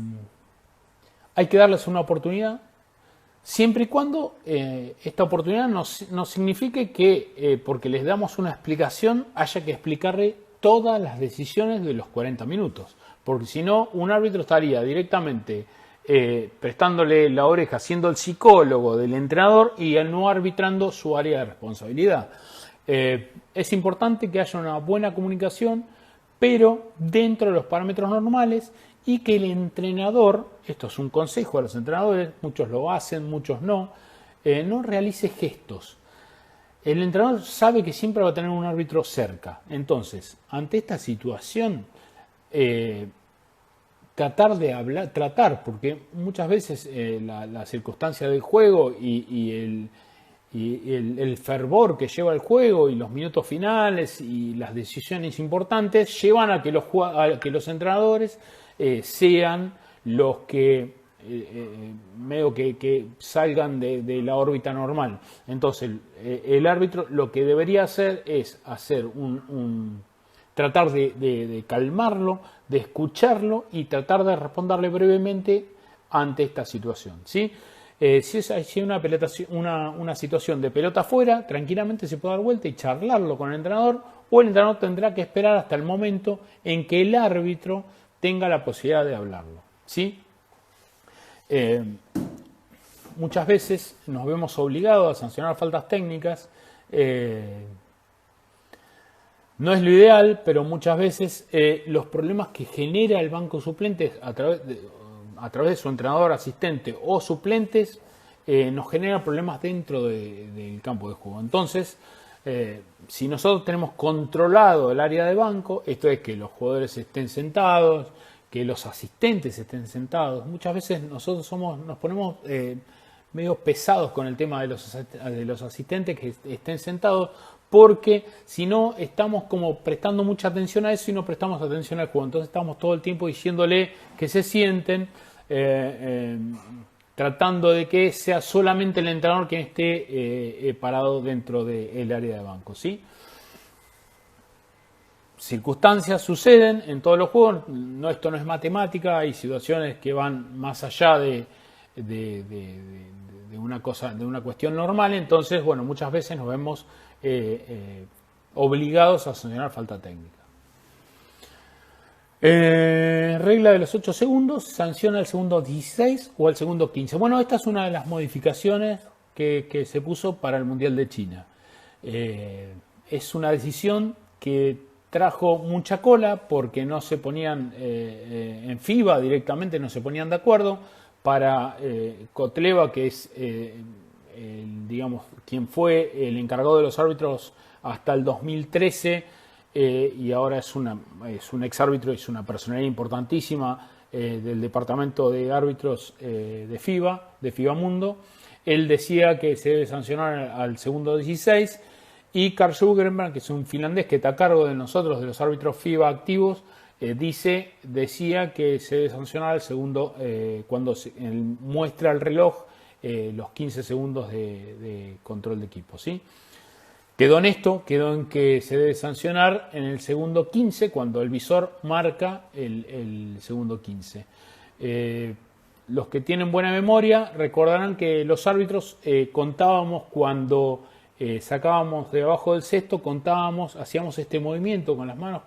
que darles una oportunidad, siempre y cuando esta oportunidad no signifique que porque les damos una explicación haya que explicarle todas las decisiones de los 40 minutos. Porque si no, un árbitro estaría directamente prestándole la oreja, siendo el psicólogo del entrenador y no arbitrando su área de responsabilidad. Es importante que haya una buena comunicación, pero dentro de los parámetros normales, y que el entrenador, esto es un consejo a los entrenadores, muchos lo hacen, muchos no realice gestos. El entrenador sabe que siempre va a tener un árbitro cerca. Entonces, ante esta situación, tratar, porque muchas veces la circunstancia del juego y el fervor que lleva el juego y los minutos finales y las decisiones importantes llevan a que los entrenadores sean los que medio que salgan de la órbita normal. Entonces el árbitro lo que debería hacer es hacer tratar de calmarlo, de escucharlo y tratar de responderle brevemente ante esta situación, ¿sí? Si hay una situación de pelota afuera, tranquilamente se puede dar vuelta y charlarlo con el entrenador, o el entrenador tendrá que esperar hasta el momento en que el árbitro tenga la posibilidad de hablarlo, ¿sí? Muchas veces nos vemos obligados a sancionar faltas técnicas. No es lo ideal, pero muchas veces los problemas que genera el banco suplentes a través de su entrenador, asistente o suplentes nos genera problemas dentro del campo de juego. Entonces, si nosotros tenemos controlado el área de banco, esto es que los jugadores estén sentados, que los asistentes estén sentados, muchas veces nosotros nos ponemos medio pesados con el tema de los asistentes que estén sentados, porque si no estamos como prestando mucha atención a eso y no prestamos atención al juego. Entonces estamos todo el tiempo diciéndole que se sienten, tratando de que sea solamente el entrenador quien esté parado dentro del área de banco, ¿sí? Circunstancias suceden en todos los juegos, esto no es matemática, hay situaciones que van más allá de una cosa, de una cuestión normal. Entonces, bueno, muchas veces nos vemos obligados a sancionar falta técnica. Regla de los 8 segundos, sanciona el segundo 16 o el segundo 15. Bueno, esta es una de las modificaciones que se puso para el Mundial de China. Es una decisión que trajo mucha cola porque no se ponían en FIBA directamente, no se ponían de acuerdo. Para Kotleva, que es digamos quien fue el encargado de los árbitros hasta el 2013 y ahora es un exárbitro, es una personalidad importantísima del departamento de árbitros de FIBA Mundo. Él decía que se debe sancionar al segundo 16, y Carl Sjögrenberg, que es un finlandés que está a cargo de nosotros, de los árbitros FIBA activos, decía que se debe sancionar al segundo cuando muestra el reloj los 15 segundos de control de equipo, ¿sí? Quedó en que se debe sancionar en el segundo 15 cuando el visor marca el segundo 15. Los que tienen buena memoria recordarán que los árbitros contábamos cuando sacábamos de abajo del cesto, hacíamos este movimiento con las manos,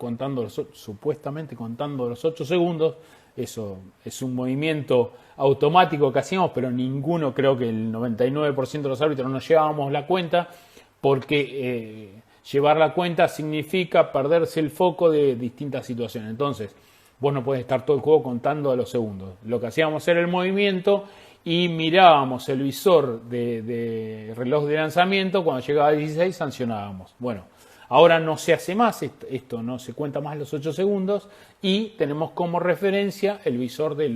supuestamente contando los 8 segundos. Eso es un movimiento automático que hacíamos, pero ninguno, creo que el 99% de los árbitros no llevábamos la cuenta, porque llevar la cuenta significa perderse el foco de distintas situaciones. Entonces, vos no podés estar todo el juego contando a los segundos. Lo que hacíamos era el movimiento y mirábamos el visor de reloj de lanzamiento. Cuando llegaba a 16 sancionábamos. Bueno, ahora no se hace más esto, no se cuenta más los 8 segundos y tenemos como referencia el visor de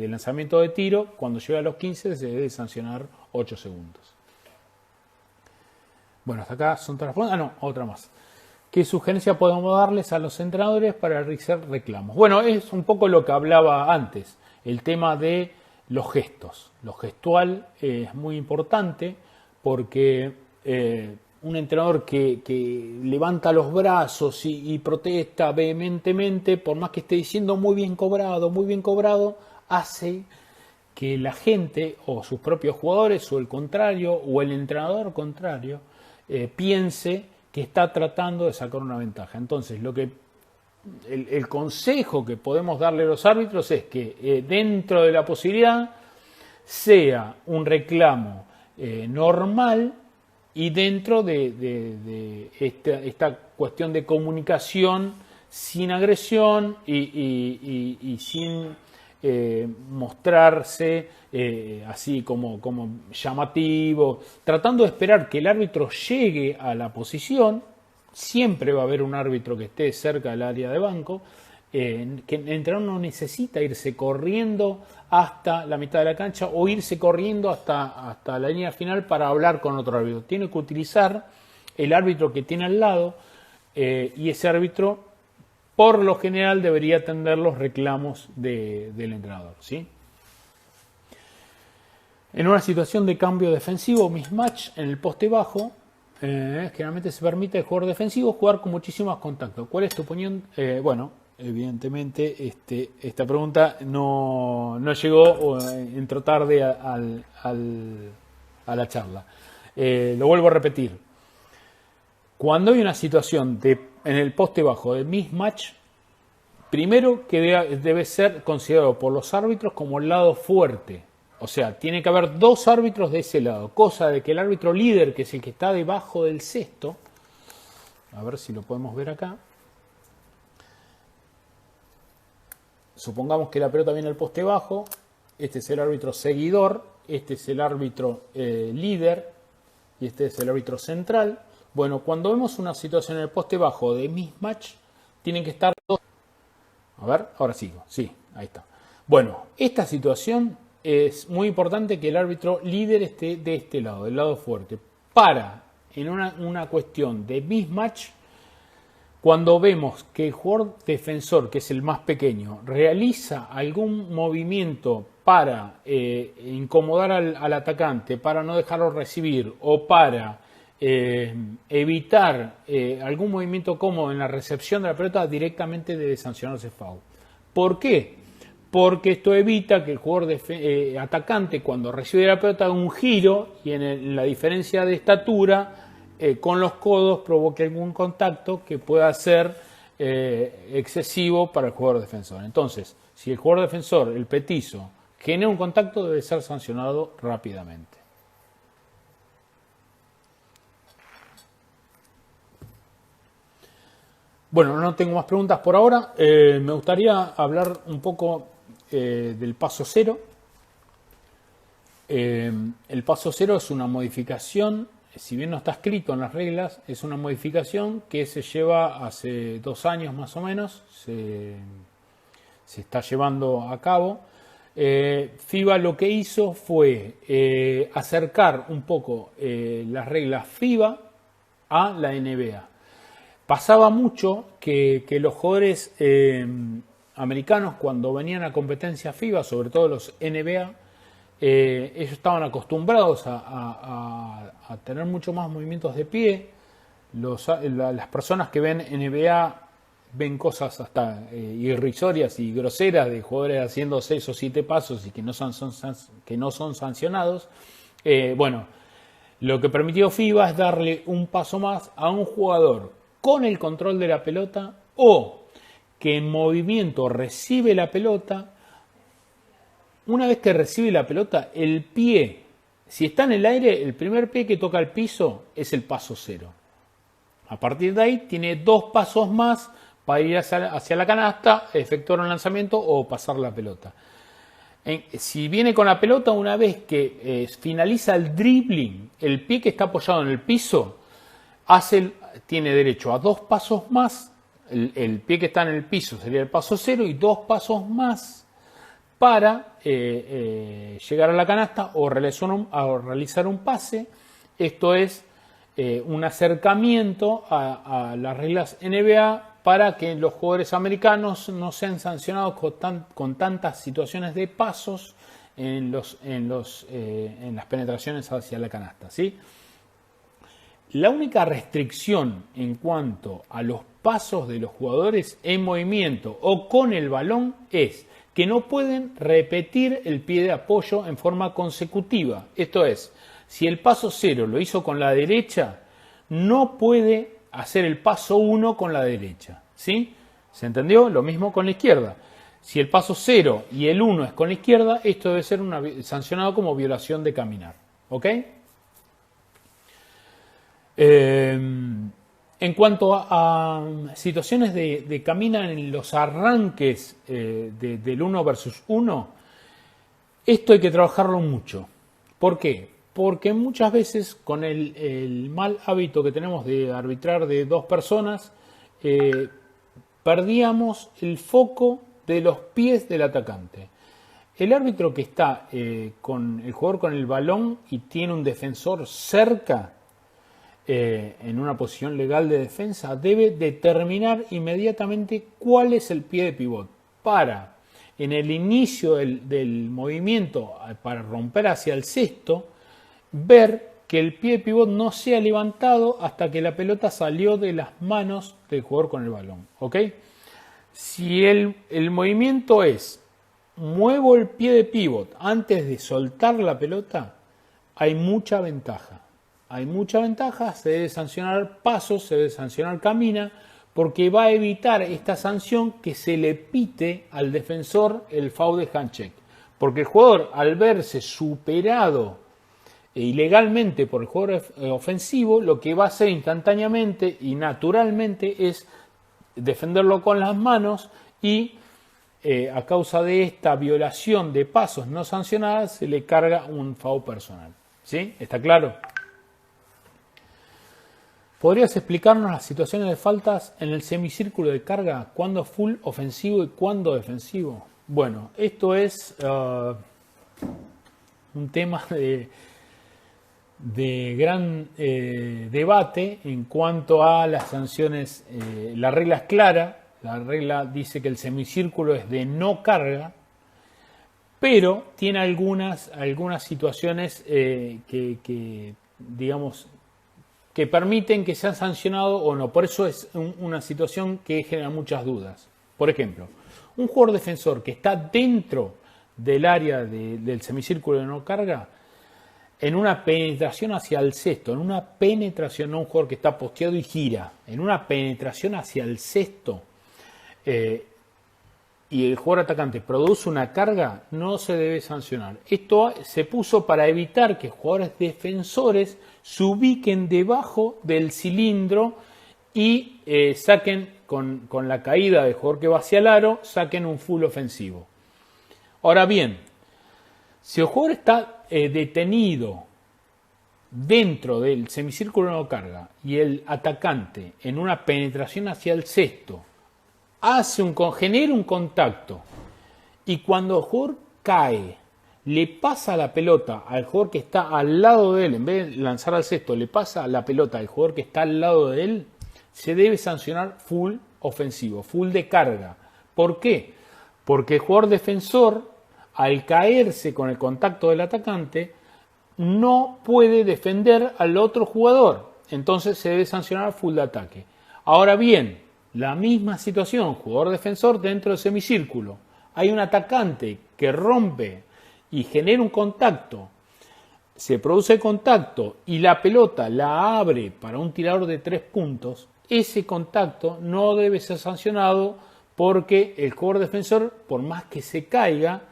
lanzamiento de tiro. Cuando llega a los 15 se debe sancionar 8 segundos. Bueno, hasta acá son todas las preguntas. Otra más. ¿Qué sugerencia podemos darles a los entrenadores para realizar reclamos? Bueno, es un poco lo que hablaba antes, el tema de los gestos. Lo gestual es muy importante porque un entrenador que levanta los brazos y protesta vehementemente, por más que esté diciendo muy bien cobrado, hace que la gente o sus propios jugadores o el contrario o el entrenador contrario piense que está tratando de sacar una ventaja. Entonces, el consejo que podemos darle a los árbitros es que dentro de la posibilidad sea un reclamo normal y dentro de esta cuestión de comunicación sin agresión y sin mostrarse así como llamativo, tratando de esperar que el árbitro llegue a la posición. Siempre va a haber un árbitro que esté cerca del área de banco, que el entrenador no necesita irse corriendo hasta la mitad de la cancha o irse corriendo hasta la línea final para hablar con otro árbitro. Tiene que utilizar el árbitro que tiene al lado y ese árbitro por lo general debería atender los reclamos del entrenador, ¿sí? En una situación de cambio defensivo, mismatch en el poste bajo, generalmente se permite al jugador defensivo jugar con muchísimos contactos. ¿Cuál es tu opinión? Bueno, evidentemente esta pregunta no llegó o entró tarde a la charla. Lo vuelvo a repetir. Cuando hay una situación en el poste bajo de mismatch, primero que debe ser considerado por los árbitros como el lado fuerte. O sea, tiene que haber dos árbitros de ese lado. Cosa de que el árbitro líder, que es el que está debajo del cesto, a ver si lo podemos ver acá. Supongamos que la pelota viene al poste bajo. Este es el árbitro seguidor. Este es el árbitro líder. Y este es el árbitro central. Bueno, cuando vemos una situación en el poste bajo de mismatch, tienen que estar dos. A ver, ahora sigo. Sí, ahí está. Bueno, esta situación es muy importante que el árbitro líder esté de este lado, del lado fuerte. Para, en una cuestión de mismatch, cuando vemos que el jugador defensor, que es el más pequeño, realiza algún movimiento para incomodar al atacante, para no dejarlo recibir o para evitar algún movimiento cómodo en la recepción de la pelota, directamente debe sancionarse foul. ¿Por qué? Porque esto evita que el jugador atacante, cuando recibe la pelota, haga un giro y en la diferencia de estatura con los codos provoque algún contacto que pueda ser excesivo para el jugador defensor. Entonces, si el jugador defensor, el petizo, genera un contacto, debe ser sancionado rápidamente. Bueno, no tengo más preguntas por ahora. Me gustaría hablar un poco del paso cero. El paso cero es una modificación, si bien no está escrito en las reglas, es una modificación que se lleva hace 2 años más o menos, se está llevando a cabo. FIBA lo que hizo fue acercar un poco las reglas FIBA a la NBA. Pasaba mucho que los jugadores americanos, cuando venían a competencia FIBA, sobre todo los NBA, ellos estaban acostumbrados a tener mucho más movimientos de pie. Las personas que ven NBA ven cosas hasta irrisorias y groseras de jugadores haciendo 6 o 7 pasos y que no son sancionados. Bueno, lo que permitió FIBA es darle un paso más a un jugador con el control de la pelota o que en movimiento recibe la pelota. Una vez que recibe la pelota, el pie, si está en el aire, el primer pie que toca el piso es el paso cero. A partir de ahí tiene 2 pasos más para ir hacia la canasta, efectuar un lanzamiento o pasar la pelota. Si viene con la pelota, una vez que finaliza el dribbling, el pie que está apoyado en el piso tiene derecho a 2 pasos más. El pie que está en el piso sería el paso cero y 2 pasos más para llegar a la canasta o realizar un pase. Esto es un acercamiento a las reglas NBA para que los jugadores americanos no sean sancionados con tantas situaciones de pasos en las penetraciones hacia la canasta, ¿sí? La única restricción en cuanto a los pasos de los jugadores en movimiento o con el balón es que no pueden repetir el pie de apoyo en forma consecutiva. Esto es, si el paso 0 lo hizo con la derecha, no puede hacer el paso 1 con la derecha. ¿Sí? ¿Se entendió? Lo mismo con la izquierda. Si el paso 0 y el 1 es con la izquierda, esto debe ser sancionado como violación de caminar. ¿Ok? En cuanto a situaciones de caminar en los arranques del 1 versus 1, esto hay que trabajarlo mucho. ¿Por qué? Porque muchas veces con el mal hábito que tenemos de arbitrar de 2 personas, perdíamos el foco de los pies del atacante. El árbitro que está con el jugador con el balón y tiene un defensor cerca, en una posición legal de defensa, debe determinar inmediatamente cuál es el pie de pivot para en el inicio del movimiento para romper hacia el cesto, ver que el pie de pivot no se ha levantado hasta que la pelota salió de las manos del jugador con el balón. ¿Ok? Si el movimiento es muevo el pie de pivot antes de soltar la pelota, hay mucha ventaja. Hay mucha ventaja, se debe sancionar pasos, se debe sancionar camina, porque va a evitar esta sanción que se le pite al defensor el foul de handshake. Porque el jugador, al verse superado ilegalmente por el jugador ofensivo, lo que va a hacer instantáneamente y naturalmente es defenderlo con las manos y a causa de esta violación de pasos no sancionadas se le carga un foul personal. ¿Sí? ¿Está claro? ¿Podrías explicarnos las situaciones de faltas en el semicírculo de carga? ¿Cuándo full ofensivo y cuándo defensivo? Bueno, esto es un tema de gran debate en cuanto a las sanciones. La regla es clara, la regla dice que el semicírculo es de no carga, pero tiene algunas situaciones que digamos, que permiten que sea sancionado o no. Por eso es una situación que genera muchas dudas. Por ejemplo, un jugador defensor que está dentro del área del semicírculo de no carga, en una penetración hacia el cesto, en una penetración, no un jugador que está posteado y gira, en una penetración hacia el cesto, y el jugador atacante produce una carga, no se debe sancionar. Esto se puso para evitar que jugadores defensores se ubiquen debajo del cilindro y saquen, con la caída del jugador que va hacia el aro, saquen un full ofensivo. Ahora bien, si el jugador está detenido dentro del semicírculo de no carga y el atacante en una penetración hacia el cesto genera un contacto y cuando el jugador cae le pasa la pelota al jugador que está al lado de él, en vez de lanzar al cesto le pasa la pelota al jugador que está al lado de él, se debe sancionar full ofensivo, full de carga. ¿Por qué? Porque el jugador defensor, al caerse con el contacto del atacante, no puede defender al otro jugador, entonces se debe sancionar full de ataque. Ahora bien, la misma situación, jugador defensor dentro del semicírculo. Hay un atacante que rompe y genera un contacto. Se produce contacto y la pelota la abre para un tirador de 3 puntos. Ese contacto no debe ser sancionado porque el jugador defensor, por más que se caiga,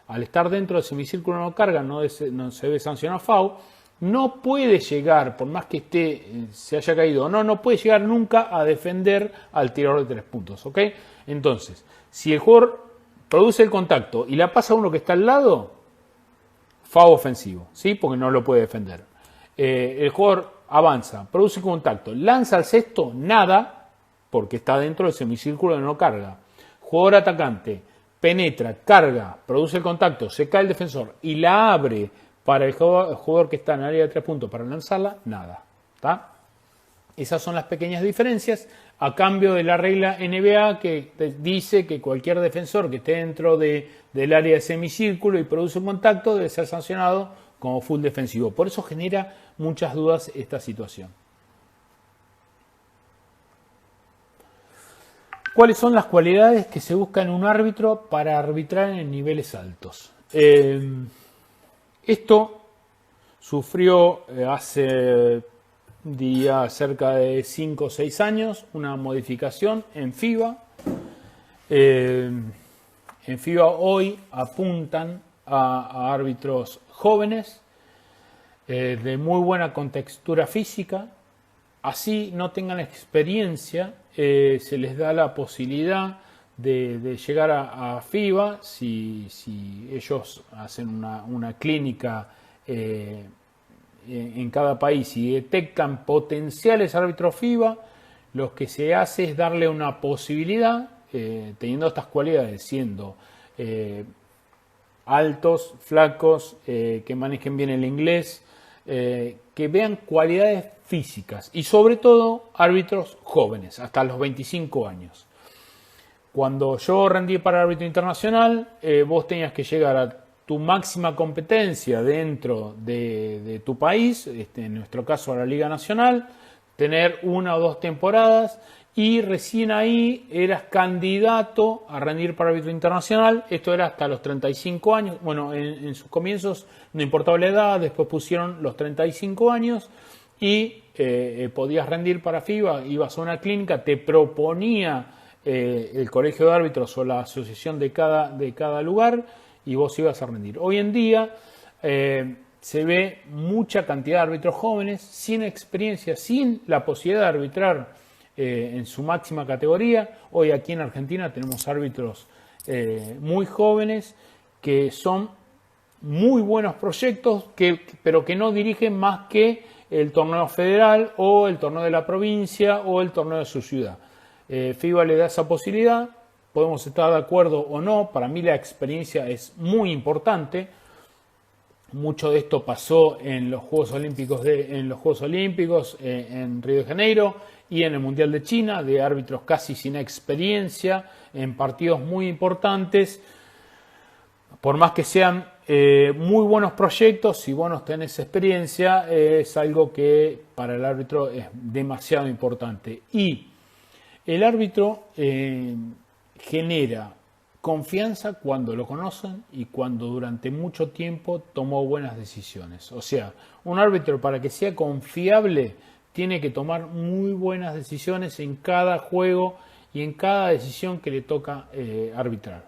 al estar dentro del semicírculo no carga, no se debe sancionar foul. No puede llegar, por más que se haya caído o no puede llegar nunca a defender al tirador de 3 puntos. ¿Ok? Entonces, si el jugador produce el contacto y la pasa a uno que está al lado, foul ofensivo, ¿sí? Porque no lo puede defender. El jugador avanza, produce contacto, lanza al cesto, nada, porque está dentro del semicírculo de no carga. Jugador atacante, penetra, carga, produce el contacto, se cae el defensor y la abre para el jugador que está en el área de 3 puntos para lanzarla, nada. ¿Tá? Esas son las pequeñas diferencias a cambio de la regla NBA que dice que cualquier defensor que esté dentro del área de semicírculo y produce un contacto debe ser sancionado como full defensivo. Por eso genera muchas dudas esta situación. ¿Cuáles son las cualidades que se busca en un árbitro para arbitrar en niveles altos? Esto sufrió hace, diría, cerca de 5 o 6 años una modificación en FIBA. En FIBA hoy apuntan a árbitros jóvenes de muy buena contextura física. Así no tengan experiencia, se les da la posibilidad de llegar a FIBA si ellos hacen una clínica en cada país y detectan potenciales árbitros FIBA. Lo que se hace es darle una posibilidad, teniendo estas cualidades, siendo altos, flacos, que manejen bien el inglés, que vean cualidades físicas y sobre todo árbitros jóvenes, hasta los 25 años. Cuando yo rendí para árbitro internacional, vos tenías que llegar a tu máxima competencia dentro de tu país, en nuestro caso a la Liga Nacional, tener 1 o 2 temporadas y recién ahí eras candidato a rendir para árbitro internacional. Esto era hasta los 35 años. Bueno, en sus comienzos no importaba la edad, después pusieron los 35 años y podías rendir para FIBA, ibas a una clínica, te proponía el colegio de árbitros o la asociación de cada lugar y vos ibas a rendir. Hoy en día se ve mucha cantidad de árbitros jóvenes, sin experiencia, sin la posibilidad de arbitrar en su máxima categoría. Hoy aquí en Argentina tenemos árbitros muy jóvenes que son muy buenos proyectos, pero que no dirigen más que el torneo federal o el torneo de la provincia o el torneo de su ciudad. FIBA le da esa posibilidad, podemos estar de acuerdo o no, para mí la experiencia es muy importante. Mucho de esto pasó en los Juegos Olímpicos en Río de Janeiro y en el Mundial de China, de árbitros casi sin experiencia en partidos muy importantes. Por más que sean muy buenos proyectos, si vos no tenés experiencia, es algo que para el árbitro es demasiado importante. Y el árbitro genera confianza cuando lo conocen y cuando durante mucho tiempo tomó buenas decisiones. O sea, un árbitro, para que sea confiable, tiene que tomar muy buenas decisiones en cada juego y en cada decisión que le toca arbitrar.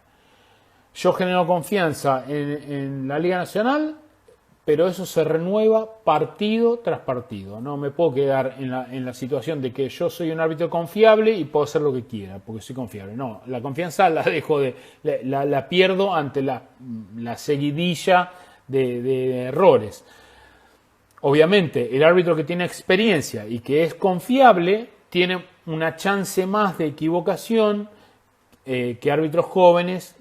Yo genero confianza en la Liga Nacional, pero eso se renueva partido tras partido. No me puedo quedar en la situación de que yo soy un árbitro confiable y puedo hacer lo que quiera, porque soy confiable. No, la confianza la dejo la pierdo ante la seguidilla de errores. Obviamente, el árbitro que tiene experiencia y que es confiable tiene una chance más de equivocación que árbitros jóvenes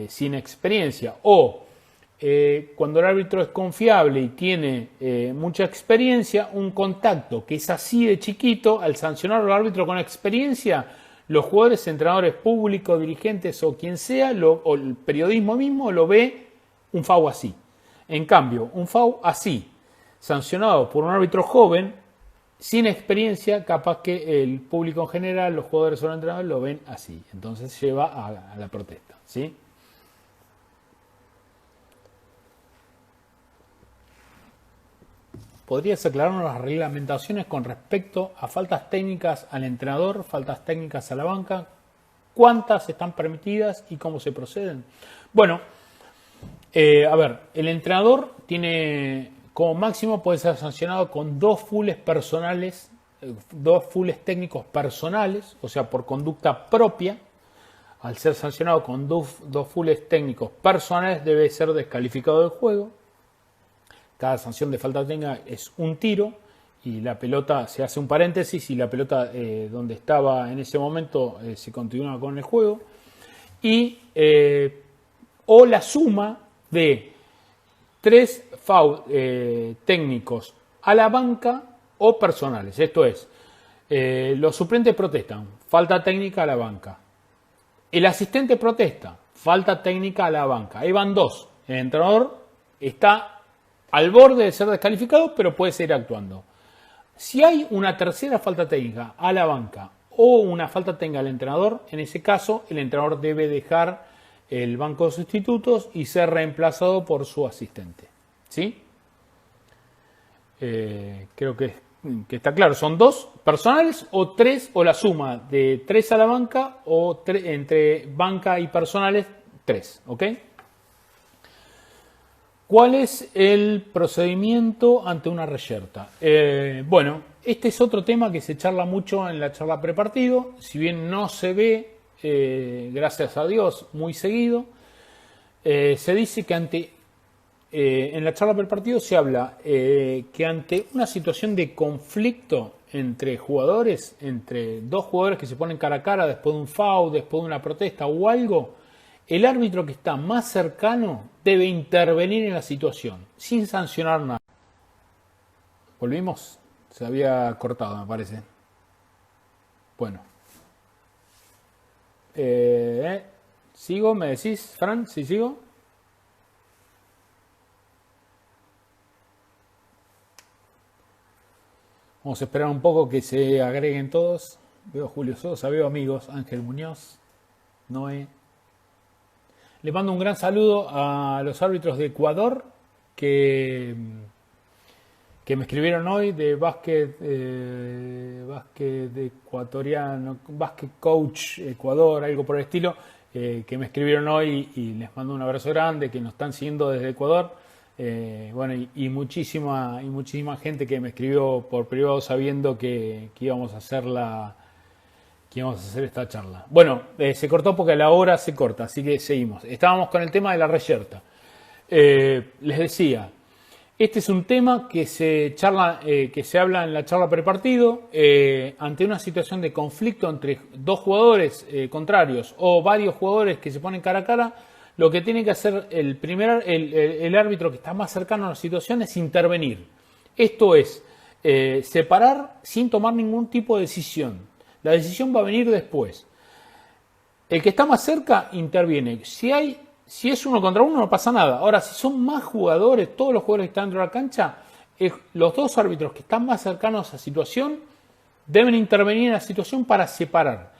sin experiencia. O cuando el árbitro es confiable y tiene mucha experiencia, un contacto que es así de chiquito, al sancionar al árbitro con experiencia, los jugadores, entrenadores públicos, dirigentes o quien sea, o el periodismo mismo lo ve un FAU así. En cambio, un FAU así, sancionado por un árbitro joven, sin experiencia, capaz que el público en general, los jugadores o los entrenadores lo ven así. Entonces lleva a la protesta, ¿sí? ¿Podrías aclararnos las reglamentaciones con respecto a faltas técnicas al entrenador, faltas técnicas a la banca? ¿Cuántas están permitidas y cómo se proceden? Bueno, a ver, el entrenador tiene, como máximo, puede ser sancionado con 2 fulls personales, 2 fulls técnicos personales, o sea, por conducta propia. Al ser sancionado con 2 fulls técnicos personales, debe ser descalificado del juego. Cada sanción de falta técnica es un tiro y la pelota, se hace un paréntesis y la pelota donde estaba en ese momento se continúa con el juego. Y o la suma de 3 fouls técnicos a la banca o personales. Esto es, los suplentes protestan, falta técnica a la banca. El asistente protesta, falta técnica a la banca. Ahí van 2. El entrenador está al borde de ser descalificado, pero puede seguir actuando. Si hay una tercera falta técnica a la banca o una falta técnica al entrenador, en ese caso el entrenador debe dejar el banco de sustitutos y ser reemplazado por su asistente. ¿Sí? Creo que está claro. Son 2 personales o 3, o la suma de 3 a la banca o entre banca y personales 3. ¿Ok? ¿Cuál es el procedimiento ante una reyerta? Bueno, este es otro tema que se charla mucho en la charla prepartido, si bien no se ve, gracias a Dios, muy seguido. Se dice que en la charla prepartido se habla que ante una situación de conflicto entre jugadores, entre 2 jugadores que se ponen cara a cara después de un foul, después de una protesta o algo, el árbitro que está más cercano debe intervenir en la situación, sin sancionar nada. ¿Volvimos? Se había cortado, me parece. Bueno. ¿Sigo? ¿Me decís, Fran? ¿Sí sigo? Vamos a esperar un poco que se agreguen todos. Veo a Julio Sosa, veo amigos, Ángel Muñoz, Noé. Le mando un gran saludo a los árbitros de Ecuador que, que me escribieron hoy de básquet ecuatoriano, básquet coach Ecuador, algo por el estilo, que me escribieron hoy y les mando un abrazo grande, que nos están siguiendo desde Ecuador. Bueno, y muchísima gente que me escribió por privado sabiendo que íbamos a hacer esta charla. Bueno, se cortó porque a la hora se corta, así que seguimos. Estábamos con el tema de la reyerta. Les decía, este es un tema que se habla en la charla prepartido ante una situación de conflicto entre dos jugadores contrarios o varios jugadores que se ponen cara a cara. Lo que tiene que hacer el árbitro que está más cercano a la situación es intervenir. Esto es, separar sin tomar ningún tipo de decisión. La decisión va a venir después. El que está más cerca interviene. Si es uno contra uno no pasa nada. Ahora, si son más jugadores, todos los jugadores que están dentro de la cancha, los dos árbitros que están más cercanos a la situación deben intervenir en la situación para separar.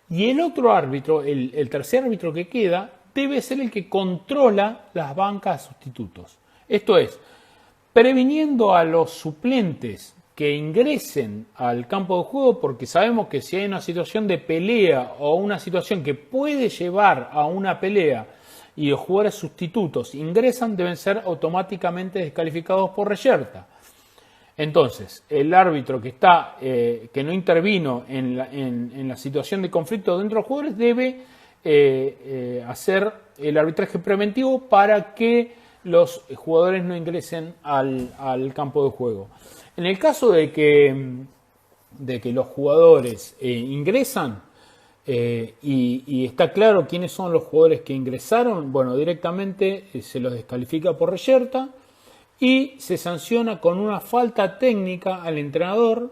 Y el otro árbitro, el tercer árbitro que queda, debe ser el que controla las bancas sustitutos. Esto es, previniendo a los suplentes que ingresen al campo de juego, porque sabemos que si hay una situación de pelea o una situación que puede llevar a una pelea y los jugadores sustitutos ingresan, deben ser automáticamente descalificados por reyerta. Entonces, el árbitro que no intervino en la situación de conflicto dentro de los jugadores debe hacer el arbitraje preventivo para que los jugadores no ingresen al campo de juego. En el caso de que los jugadores ingresan y está claro quiénes son los jugadores que ingresaron, bueno, directamente se los descalifica por reyerta y se sanciona con una falta técnica al entrenador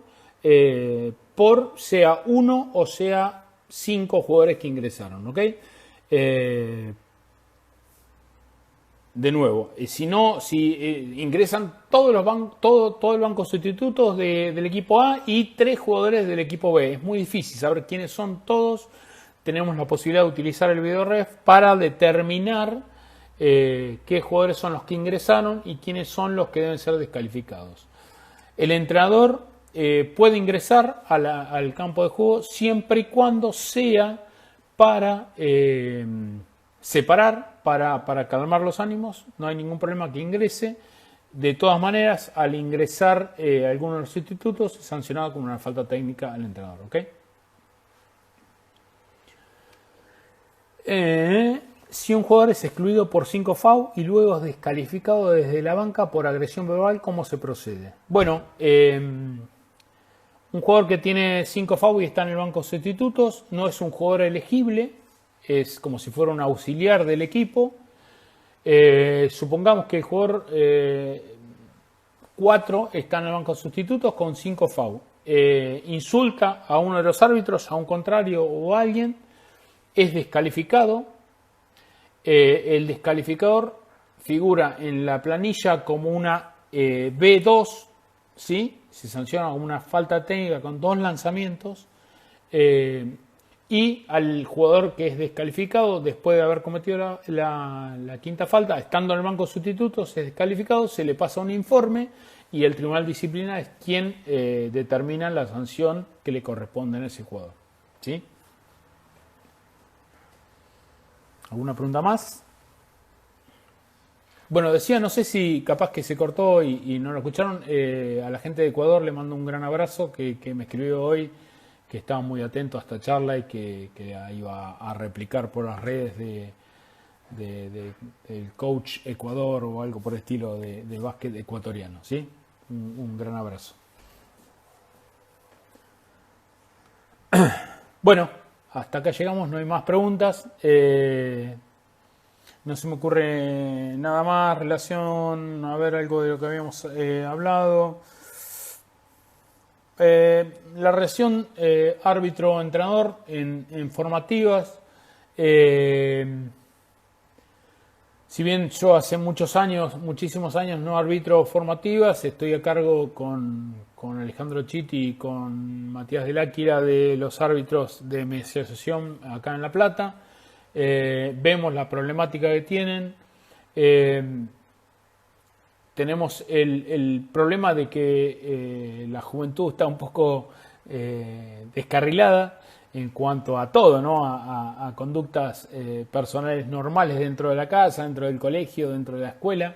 por sea uno o sea 5 jugadores que ingresaron, ¿ok? De nuevo, si ingresan todo el banco sustitutos del equipo A y 3 jugadores del equipo B. Es muy difícil saber quiénes son todos. Tenemos la posibilidad de utilizar el videoref para determinar qué jugadores son los que ingresaron y quiénes son los que deben ser descalificados. El entrenador puede ingresar al campo de juego siempre y cuando sea para separar, para calmar los ánimos. No hay ningún problema que ingrese. De todas maneras, al ingresar alguno de los sustitutos, es sancionado con una falta técnica al entrenador. ¿Ok? Si un jugador es excluido por 5 FAU y luego es descalificado desde la banca por agresión verbal, ¿cómo se procede? Bueno, un jugador que tiene 5 FAU y está en el banco de sustitutos no es un jugador elegible, es como si fuera un auxiliar del equipo. Supongamos que el jugador 4 está en el banco de sustitutos con 5 FAU. Insulta a uno de los árbitros, a un contrario o a alguien, es descalificado. El descalificador figura en la planilla como una B2, ¿sí? Se sanciona como una falta técnica con 2 lanzamientos. Y al jugador que es descalificado, después de haber cometido la quinta falta, estando en el banco de sustitutos, es descalificado, se le pasa un informe y el tribunal disciplinario es quien determina la sanción que le corresponde a ese jugador. ¿Sí? ¿Alguna pregunta más? Bueno, decía, no sé si capaz que se cortó y no lo escucharon, a la gente de Ecuador le mando un gran abrazo que me escribió hoy, que estaba muy atento a esta charla y que iba a replicar por las redes del coach Ecuador o algo por el estilo de básquet ecuatoriano, ¿sí? Un gran abrazo. Bueno, hasta acá llegamos, no hay más preguntas. No se me ocurre nada más relación, a ver algo de lo que habíamos hablado. La relación árbitro-entrenador en formativas Eh, si bien yo hace muchísimos años no arbitro formativas, estoy a cargo con Alejandro Chiti y con Matías del Áquila de los árbitros de mi asociación acá en La Plata. Vemos la problemática que tienen. Tenemos el problema de que la juventud está un poco descarrilada en cuanto a todo, ¿no? A conductas personales normales dentro de la casa, dentro del colegio, dentro de la escuela,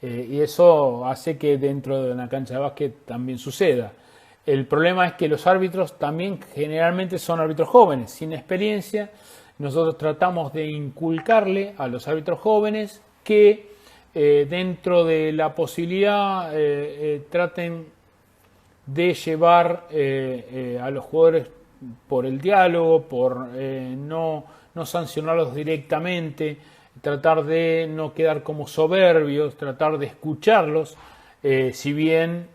y eso hace que dentro de una cancha de básquet también suceda. El problema es que los árbitros también generalmente son árbitros jóvenes, sin experiencia. Nosotros tratamos de inculcarle a los árbitros jóvenes que dentro de la posibilidad traten de llevar a los jugadores por el diálogo, por no sancionarlos directamente, tratar de no quedar como soberbios, tratar de escucharlos, si bien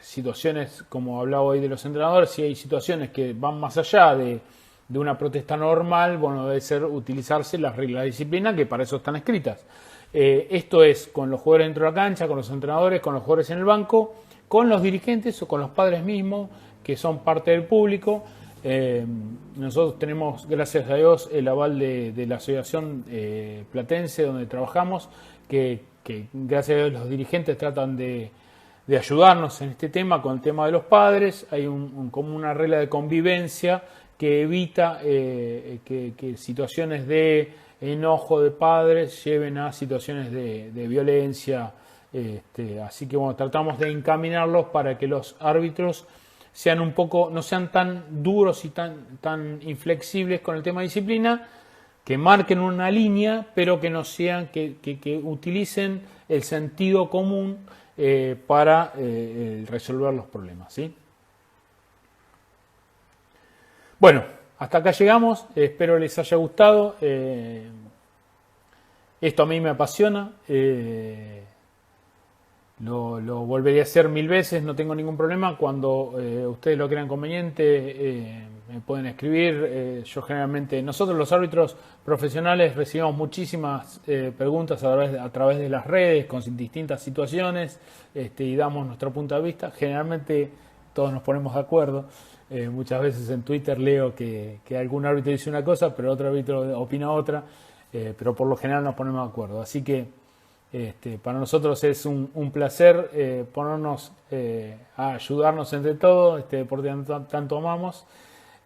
situaciones, como hablaba hoy de los entrenadores, si hay situaciones que van más allá de una protesta normal, bueno, debe ser utilizarse las reglas de disciplina que para eso están escritas. Esto es con los jugadores dentro de la cancha, con los entrenadores, con los jugadores en el banco, con los dirigentes o con los padres mismos, que son parte del público. Nosotros tenemos, gracias a Dios, el aval de la asociación platense donde trabajamos, que gracias a Dios los dirigentes tratan de ayudarnos en este tema, con el tema de los padres. Hay como una regla de convivencia que evita que situaciones de enojo de padres lleven a situaciones de violencia. Así que bueno, tratamos de encaminarlos para que los árbitros sean un poco, no sean tan duros y tan inflexibles con el tema de disciplina, que marquen una línea, pero que no sean, que utilicen el sentido común para resolver los problemas, ¿sí? Bueno, hasta acá llegamos, espero les haya gustado. Esto a mí me apasiona, lo volvería a hacer 1000 veces, no tengo ningún problema. Cuando ustedes lo crean conveniente, me pueden escribir. Yo generalmente, nosotros los árbitros profesionales recibimos muchísimas preguntas a través de las redes con distintas situaciones, y damos nuestro punto de vista. Generalmente todos nos ponemos de acuerdo. Muchas veces en Twitter leo que algún árbitro dice una cosa, pero otro árbitro opina otra, pero por lo general nos ponemos de acuerdo. Así que para nosotros es un placer ponernos a ayudarnos entre todos, este deporte que tanto amamos.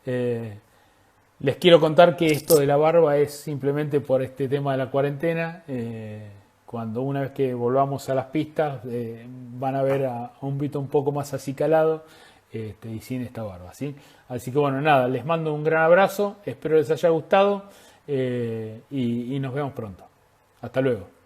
Les quiero contar que esto de la barba es simplemente por este tema de la cuarentena. Cuando una vez que volvamos a las pistas van a ver a un Vito un poco más acicalado, y sin esta barba, ¿sí? Así que bueno, nada, les mando un gran abrazo, espero les haya gustado, y nos vemos pronto. Hasta luego.